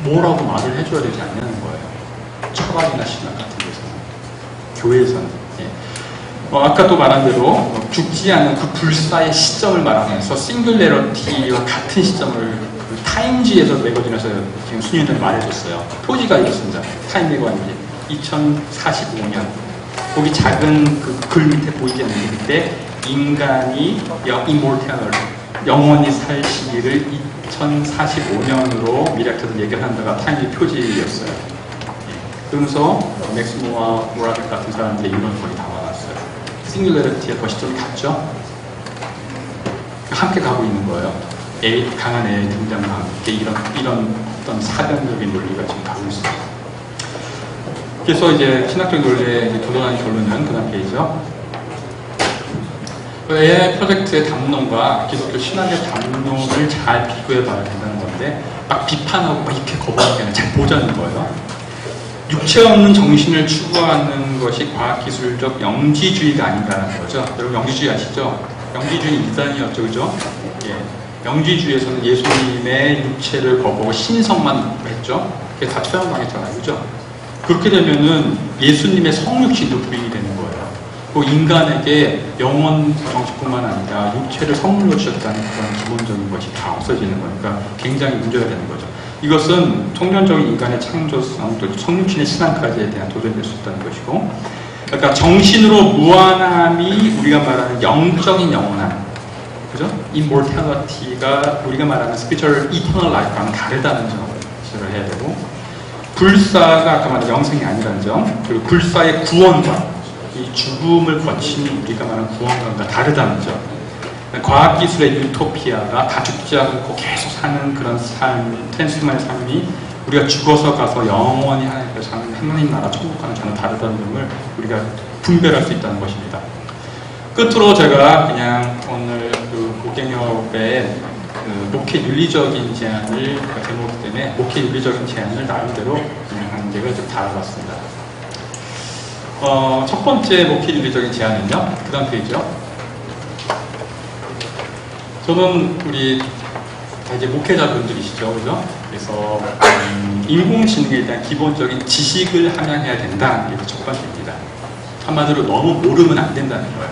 뭐라고 말을 해줘야 되지 않냐는 거예요. 철학이나 신학 같은 데서는. 교회에서는. 예. 아까도 말한 대로 죽지 않는 그 불사의 시점을 말하면서 싱글레러티와 같은 시점을 그 타임지에서 매거진에서 지금 순위를 말해줬어요. 표지가 이렇습니다. 타임 매거진이 2045년. 거기 작은 그 글 밑에 보이지 않는데 그때 인간이 영원히 살 시기를 2045년으로 미라클을 얘기를 한다가 타임의 표지였어요. 그러면서 맥스모와 모라벳 같은 사람들의 이론을 거기 담아놨어요. 싱글레러티의 그 시점이 같죠? 함께 가고 있는 거예요. 강한 애의 등장과 함께 이런 어떤 사변적인 논리가 지금 가고 있어요. 그래서 이제 신학적 논리에 도전하는 결론은 그 다음 페이지죠. AI 프로젝트의 담론과 기독교 신학의 담론을 잘 비교해 봐야 된다는 건데 막 비판하고 막 이렇게 거부하는 게 아니라 잘 보자는 거예요. 육체 없는 정신을 추구하는 것이 과학기술적 영지주의가 아닌가라는 거죠. 여러분 영지주의 아시죠? 영지주의는 이단이었죠, 그죠? 예. 영지주의에서는 예수님의 육체를 거부하고 신성만 했죠. 그게 다 처형당했잖아요, 그죠? 그렇게 되면은 예수님의 성육신도 부인이 되는 거예요. 그 인간에게 영원 정신뿐만 아니라 육체를 선물로 주셨다는 그런 기본적인 것이 다 없어지는 거니까 굉장히 문제가 되는 거죠. 이것은 통전적인 인간의 창조성, 또 성육신의 신앙까지에 대한 도전될 수 있다는 것이고, 그러니까 정신으로 무한함이 우리가 말하는 영적인 영원함, 그죠? immortality가 우리가 말하는 spiritual eternal life와는 다르다는 점을 해야 되고, 불사가 아까 말한 영생이 아니라는 점, 그리고 불사의 구원과 이 죽음을 거친 우리가 말하는 구원관과 다르다는 점. 과학기술의 유토피아가 다 죽지 않고 계속 사는 그런 삶, 트랜스만의 삶이 우리가 죽어서 가서 영원히 하나님께서 사는 하나님 나라 천국과는 전혀 다르다는 점을 우리가 분별할 수 있다는 것입니다. 끝으로 제가 그냥 오늘 그 고갱협의 그 목회 윤리적인 제안을 제목 때문에 목회 윤리적인 제안을 나름대로 그냥 한 개를 좀 달아봤습니다. 첫 번째 목회 윤리적인 제안은요. 그 다음 페이지요. 저는 우리 다 이제 목회자분들이시죠, 그죠? 그래서 인공지능에 대한 기본적인 지식을 함양해야 된다는 게 첫 번째입니다. 한마디로 너무 모르면 안 된다는 거예요.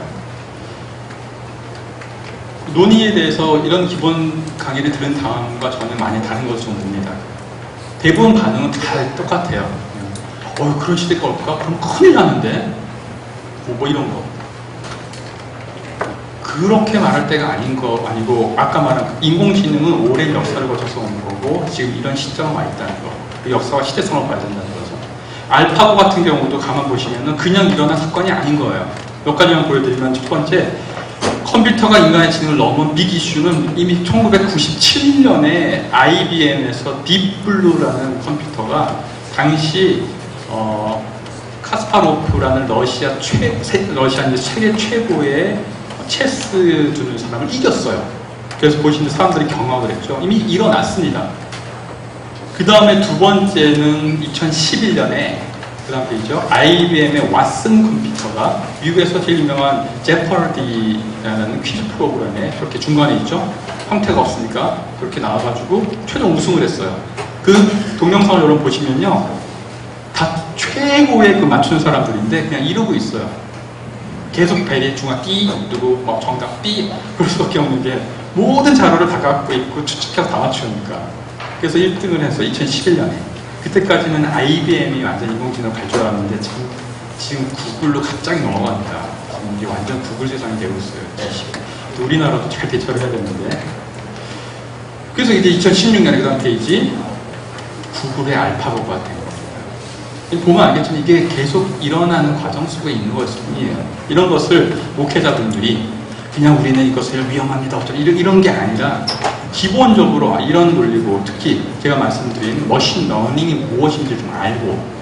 논의에 대해서 이런 기본 강의를 들은 다음과 저는 많이 다른 것을 좀 봅니다. 대부분 반응은 다 똑같아요. 그런 시대가 올까? 그럼 큰일 나는데? 뭐 이런 거. 그렇게 말할 때가 아니고, 아까 말한 인공지능은 오랜 역사를 거쳐서 온 거고, 지금 이런 시점에 와 있다는 거. 그 역사와 시대성을 봐야 된다는 거죠. 알파고 같은 경우도 가만 보시면은 그냥 일어난 사건이 아닌 거예요. 몇 가지만 보여드리면 첫 번째, 컴퓨터가 인간의 지능을 넘은 빅 이슈는 이미 1997년에 IBM에서 딥블루라는 컴퓨터가 당시 카스파로프라는 러시아 세계 최고의 체스 두는 사람을 이겼어요. 그래서 보시는 사람들이 경악을 했죠. 이미 일어났습니다. 그 다음에 두 번째는 2011년에 그 다음 페이지죠. IBM의 왓슨 컴퓨터가 미국에서 제일 유명한 제퍼디라는 퀴즈 프로그램에 그렇게 중간에 있죠. 형태가 없으니까 그렇게 나와가지고 최종 우승을 했어요. 그 동영상을 여러분 보시면요. 다 최고의 그 맞추는 사람들인데 그냥 이러고 있어요. 계속 베리 중간 띠 누르고 막 정답 띠 그럴 수밖에 없는 게 모든 자료를 다 갖고 있고 추측해서 다 맞추니까. 그래서 1등을 해서 2011년에 그때까지는 IBM이 완전 인공지능을 발전하는데 지금 구글로 갑자기 넘어갑니다. 지금 이게 완전 구글 세상이 되고 있어요. 우리나라도 잘 대처를 해야 되는데. 그래서 이제 2016년에 그 다음 페이지 구글의 알파고가 된 겁니다. 보면 알겠지만 이게 계속 일어나는 과정 속에 있는 것뿐이에요. 이런 것을 목회자분들이 그냥 우리는 이것을 위험합니다 이런 게 아니라 기본적으로 이런 논리고, 특히 제가 말씀드린 머신 러닝이 무엇인지 좀 알고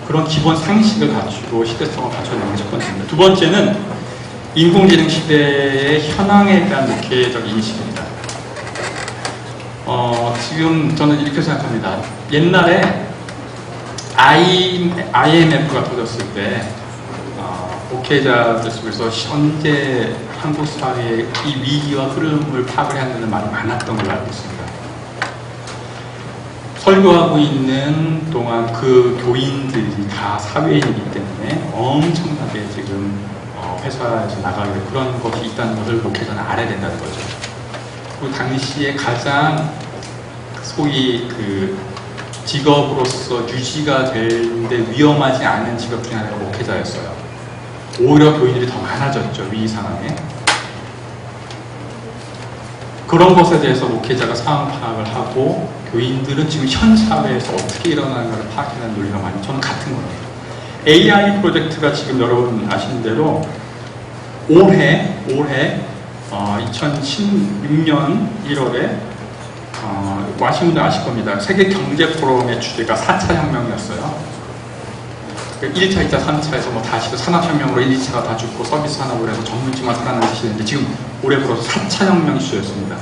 그런 기본 상식을 갖추고 시대성을 갖춰야 되는 게 첫 번째입니다. 두 번째는 인공지능 시대의 현황에 대한 목회적 인식입니다. 지금 저는 이렇게 생각합니다. 옛날에 IMF가 터졌을 때 목회자들 속에서 현재 한국 사회의 이 위기와 흐름을 파악을 해야 되는 말이 많았던 걸로 알고 있습니다. 설교하고 있는 동안 그 교인들이 다 사회인이기 때문에 엄청나게 지금 회사에서 나가게 그런 것이 있다는 것을 목회자는 알아야 된다는 거죠. 그리고 당시에 가장 소위 그 직업으로서 유지가 되는데 위험하지 않은 직업 중에 하나가 목회자였어요. 오히려 교인들이 더 많아졌죠, 위기 상황에. 그런 것에 대해서 목회자가 상황 파악을 하고, 교인들은 지금 현 사회에서 어떻게 일어나는가를 파악하는 논리가 많이, 저는 같은 거예요. AI 프로젝트가 지금 여러분 아시는 대로 올해 2016년 1월에 아시는 분들 아실 겁니다. 세계 경제 포럼의 주제가 4차 혁명이었어요. 1차, 2차, 3차에서 뭐 다시 산업혁명으로 1, 2차가 다 죽고 서비스 산업으로 해서 전문직만 살아남는 시대인데, 지금 올해부터 4차 혁명 이슈였습니다.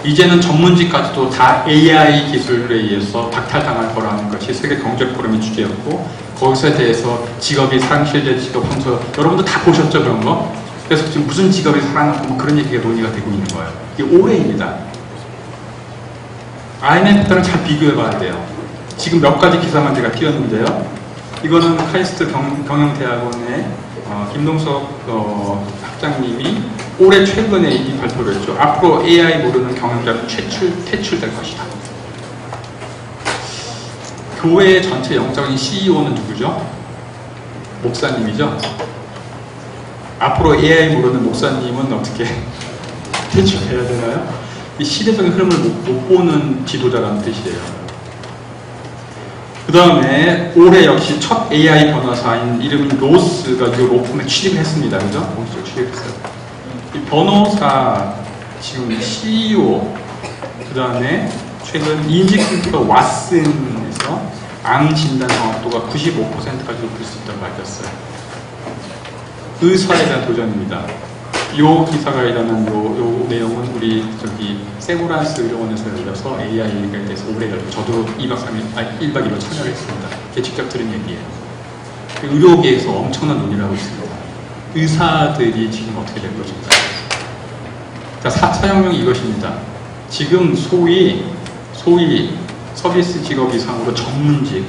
이제는 전문직까지도 다 AI 기술에 의해서 박탈당할 거라는 것이 세계 경제 포럼의 주제였고, 거기서에 대해서 직업이 상실될 직업 함수, 여러분도 다 보셨죠, 그런 거? 그래서 지금 무슨 직업이 살아남고 뭐 그런 얘기가 논의가 되고 있는 거예요. 이게 올해입니다. IMF 때랑 잘 비교해 봐야 돼요. 지금 몇 가지 기사만 제가 띄웠는데요. 이거는 카이스트 경영대학원의 김동석 학장님이 올해 최근에 이 발표를 했죠. 앞으로 AI 모르는 경영자는 퇴출될 것이다. 교회 전체 영적인 CEO는 누구죠? 목사님이죠. 앞으로 AI 모르는 목사님은 어떻게 퇴출해야 되나요? 이 시대적인 흐름을 못 보는 지도자라는 뜻이에요. 그 다음에 올해 역시 첫 AI 변호사인 이름인 로스가 이 로펌에 취직을 했습니다. 그죠? 공식적으로 취직했어요. 이 변호사, 지금 CEO, 그 다음에 최근 인지컴퓨터 왓슨에서 암 진단 정확도가 95%까지 높일 수 있다고 밝혔어요. 의사에 대한 도전입니다. 요 기사가 일어난 요 내용은 우리 세브란스 의료원에서 열려서 AI에 대해서 올해 열려, 저도 1박 2일 참여를 했습니다. 제가 직접 들은 얘기예요. 의료계에서 엄청난 논의를 하고 있습니다. 의사들이 지금 어떻게 될 것인가. 자, 4차 혁명이 이것입니다. 지금 소위 서비스 직업 이상으로 전문직,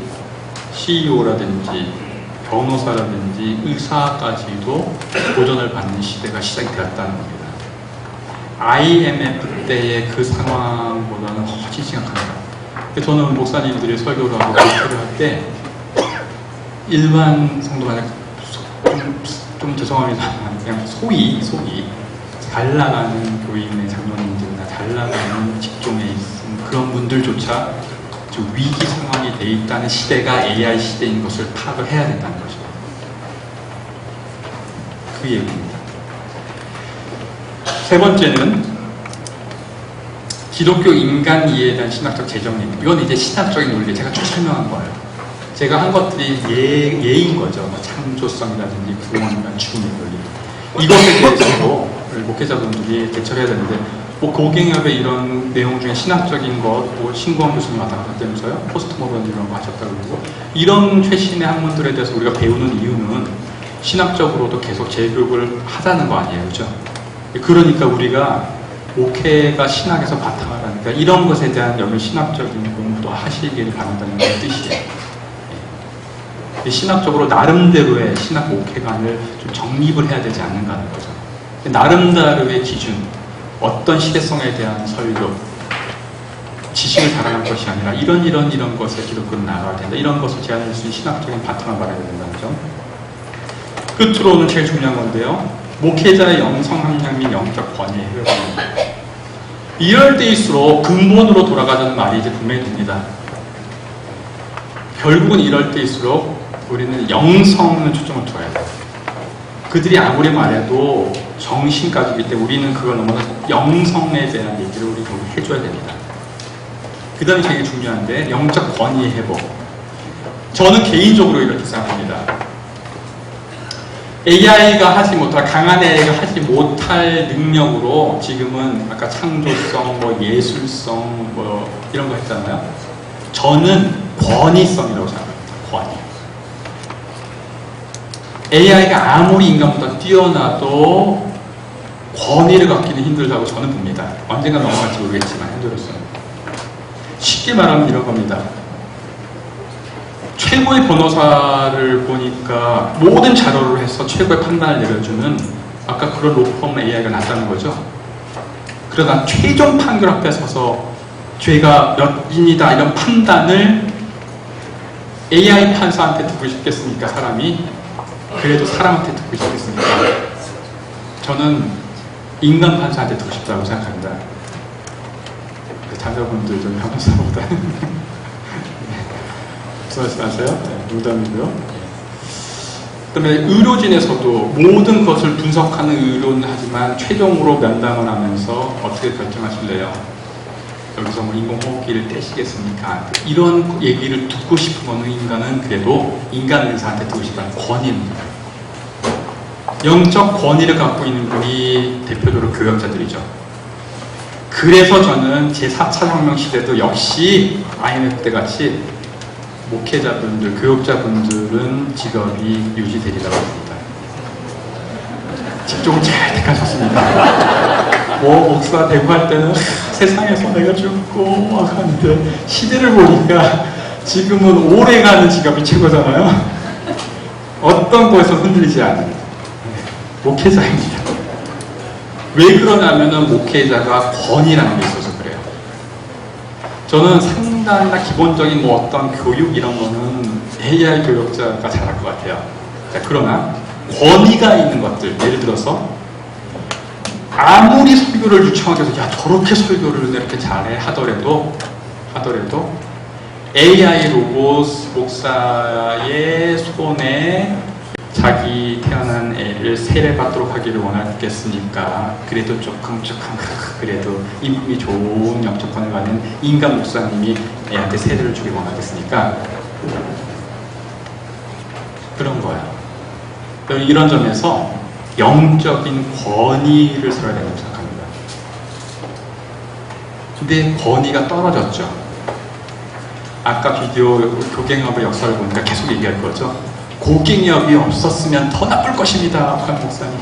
CEO라든지 변호사라든지 의사까지도 도전을 받는 시대가 시작이 되었다는 겁니다. IMF 때의 그 상황보다는 훨씬 심각합니다. 저는 목사님들이 설교를 하고 목회를 할 때 일반 성도가 좀 죄송합니다. 그냥 소위 잘 나가는 교인의 장로님들이나 잘 나가는 직종에 있는 그런 분들조차 위기 상황이 돼 있다는 시대가 AI 시대인 것을 파악을 해야 된다는 것이죠. 그 얘기입니다. 세 번째는 기독교 인간 이해에 대한 신학적 재정립. 이건 이제 신학적인 논리, 제가 쭉 설명한 거예요. 제가 한 것들이 예인 거죠. 뭐 창조성이라든지 구원이나 죽음의 논리. 이것에 대해서도 목회자분들이 대처를 해야 되는데, 뭐 고갱협의 이런 내용 중에 신학적인 것, 뭐 신구원 교수님 왔다면서요? 포스트모던 이런 거 하셨다고 그러고, 이런 최신의 학문들에 대해서 우리가 배우는 이유는 신학적으로도 계속 재교육을 하자는 거 아니에요, 그죠? 그러니까 우리가 목회가 신학에서 바탕을 하니까 이런 것에 대한 여러 신학적인 공부도 하시길 바란다는 뜻이에요. 신학적으로 나름대로의 신학 목회관을 좀 정립을 해야 되지 않는가 하는 거죠. 나름대로의 기준, 어떤 시대성에 대한 설교, 지식을 자랑할 것이 아니라 이런 것에 기독교는 나아가야 된다. 이런 것을 제안할 수 있는 신학적인 바탕을 말해야 된다는 점. 끝으로는 제일 중요한 건데요. 목회자의 영성 함량 및 영적 권위의 회복입니다. 이럴 때일수록 근본으로 돌아가자는 말이 이제 분명히 됩니다. 결국은 이럴 때일수록 우리는 영성을 초점을 둬야 돼요. 그들이 아무리 말해도 정신가지기 때문에 우리는 그걸 넘어서 영성에 대한 얘기를 우리 결국 해줘야 됩니다. 그 다음에 되게 중요한데 영적 권위 회복. 저는 개인적으로 이렇게 생각합니다. AI가 하지 못할, 강한 AI가 하지 못할 능력으로 지금은 아까 창조성, 뭐 예술성, 뭐 이런 거 했잖아요. 저는 권위성이라고 생각합니다. 권위. AI가 아무리 인간보다 뛰어나도 권위를 갖기는 힘들다고 저는 봅니다. 언젠가 넘어갈지 모르겠지만 현재로서는. 쉽게 말하면 이런 겁니다. 최고의 변호사를 보니까 모든 자료를 해서 최고의 판단을 내려주는 아까 그런 로펌 AI가 낫다는 거죠. 그러다 최종 판결 앞에 서서 죄가 몇 인이다 이런 판단을 AI 판사한테 듣고 싶겠습니까? 사람이? 그래도 사람한테 듣고 싶겠습니까? 저는 인간 판사한테 듣고 싶다고 생각합니다. 자녀분들 좀 변호사보다 무슨 말씀하세요? 네, 농담이고요. 그다음에 의료진에서도 모든 것을 분석하는 의료는 하지만 최종으로 면담을 하면서 어떻게 결정하실래요? 여기서 뭐 인공호흡기를 떼시겠습니까? 이런 얘기를 듣고 싶은 거는 인간은 그래도 인간 의사한테 듣고 싶다는 권위입니다. 영적 권위를 갖고 있는 분이 대표적으로 교역자들이죠. 그래서 저는 제4차 혁명 시대도 역시 IMF 때 같이 목회자분들, 교역자분들은 직업이 유지되리라고 합니다. 직종을 잘 택하셨습니다. 뭐 목사 되고 할 때는 세상에서 내가 죽고 막 하는데 시대를 보니까 지금은 오래가는 직업이 최고잖아요. 어떤 거에서 흔들리지 않는 목회자입니다. 왜 그러냐면은 목회자가 권위라는 게 있어서 그래요. 저는 상당히나 기본적인 뭐 어떤 교육 이런 거는 AI 교육자가 잘할 것 같아요. 자, 그러나 권위가 있는 것들, 예를 들어서 아무리 설교를 유창하게 해서 야 저렇게 설교를 이렇게 잘해 하더라도 AI 로봇 목사의 손에 자기 태어난 애를 세례받도록 하기를 원하겠습니까? 그래도 조금 그래도 인품이 좋은 영적권을 가진 인간 목사님이 애한테 세례를 주길 원하겠습니까? 그런 거야. 이런 점에서 영적인 권위를 써야 된다고 생각합니다. 근데 권위가 떨어졌죠. 아까 비디오 교갱업의 역사를 보니까 계속 얘기할 거죠. 고갱업이 없었으면 더 나쁠 것입니다. 한 목사님.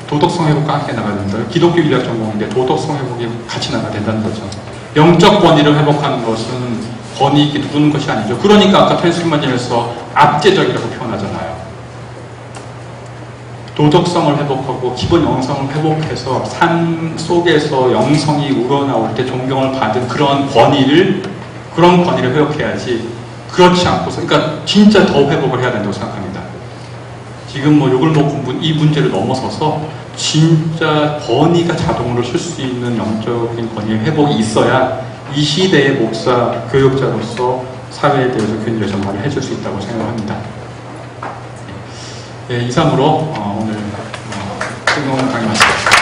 도덕성 회복과 함께 나가야 된다. 기독교 인력 전공인데 도덕성 회복이 같이 나가야 된다는 거죠. 영적 권위를 회복하는 것은 권위 있게 누르는 것이 아니죠. 그러니까 아까 트랜스휴머니즘에서 압제적이라고 표현하잖아요. 도덕성을 회복하고 기본 영성을 회복해서 삶 속에서 영성이 우러나올 때 존경을 받은 그런 권위를 회복해야지. 그렇지 않고서, 그러니까 진짜 더 회복을 해야 된다고 생각합니다. 지금 뭐 욕을 먹고 이 문제를 넘어서서 진짜 권위가 자동으로 쓸 수 있는 영적인 권위의 회복이 있어야 이 시대의 목사, 교육자로서 사회에 대해서 교인들의 전말을 해줄 수 있다고 생각합니다. 네, 이상으로 오늘 끝나는 강의 마치겠습니다.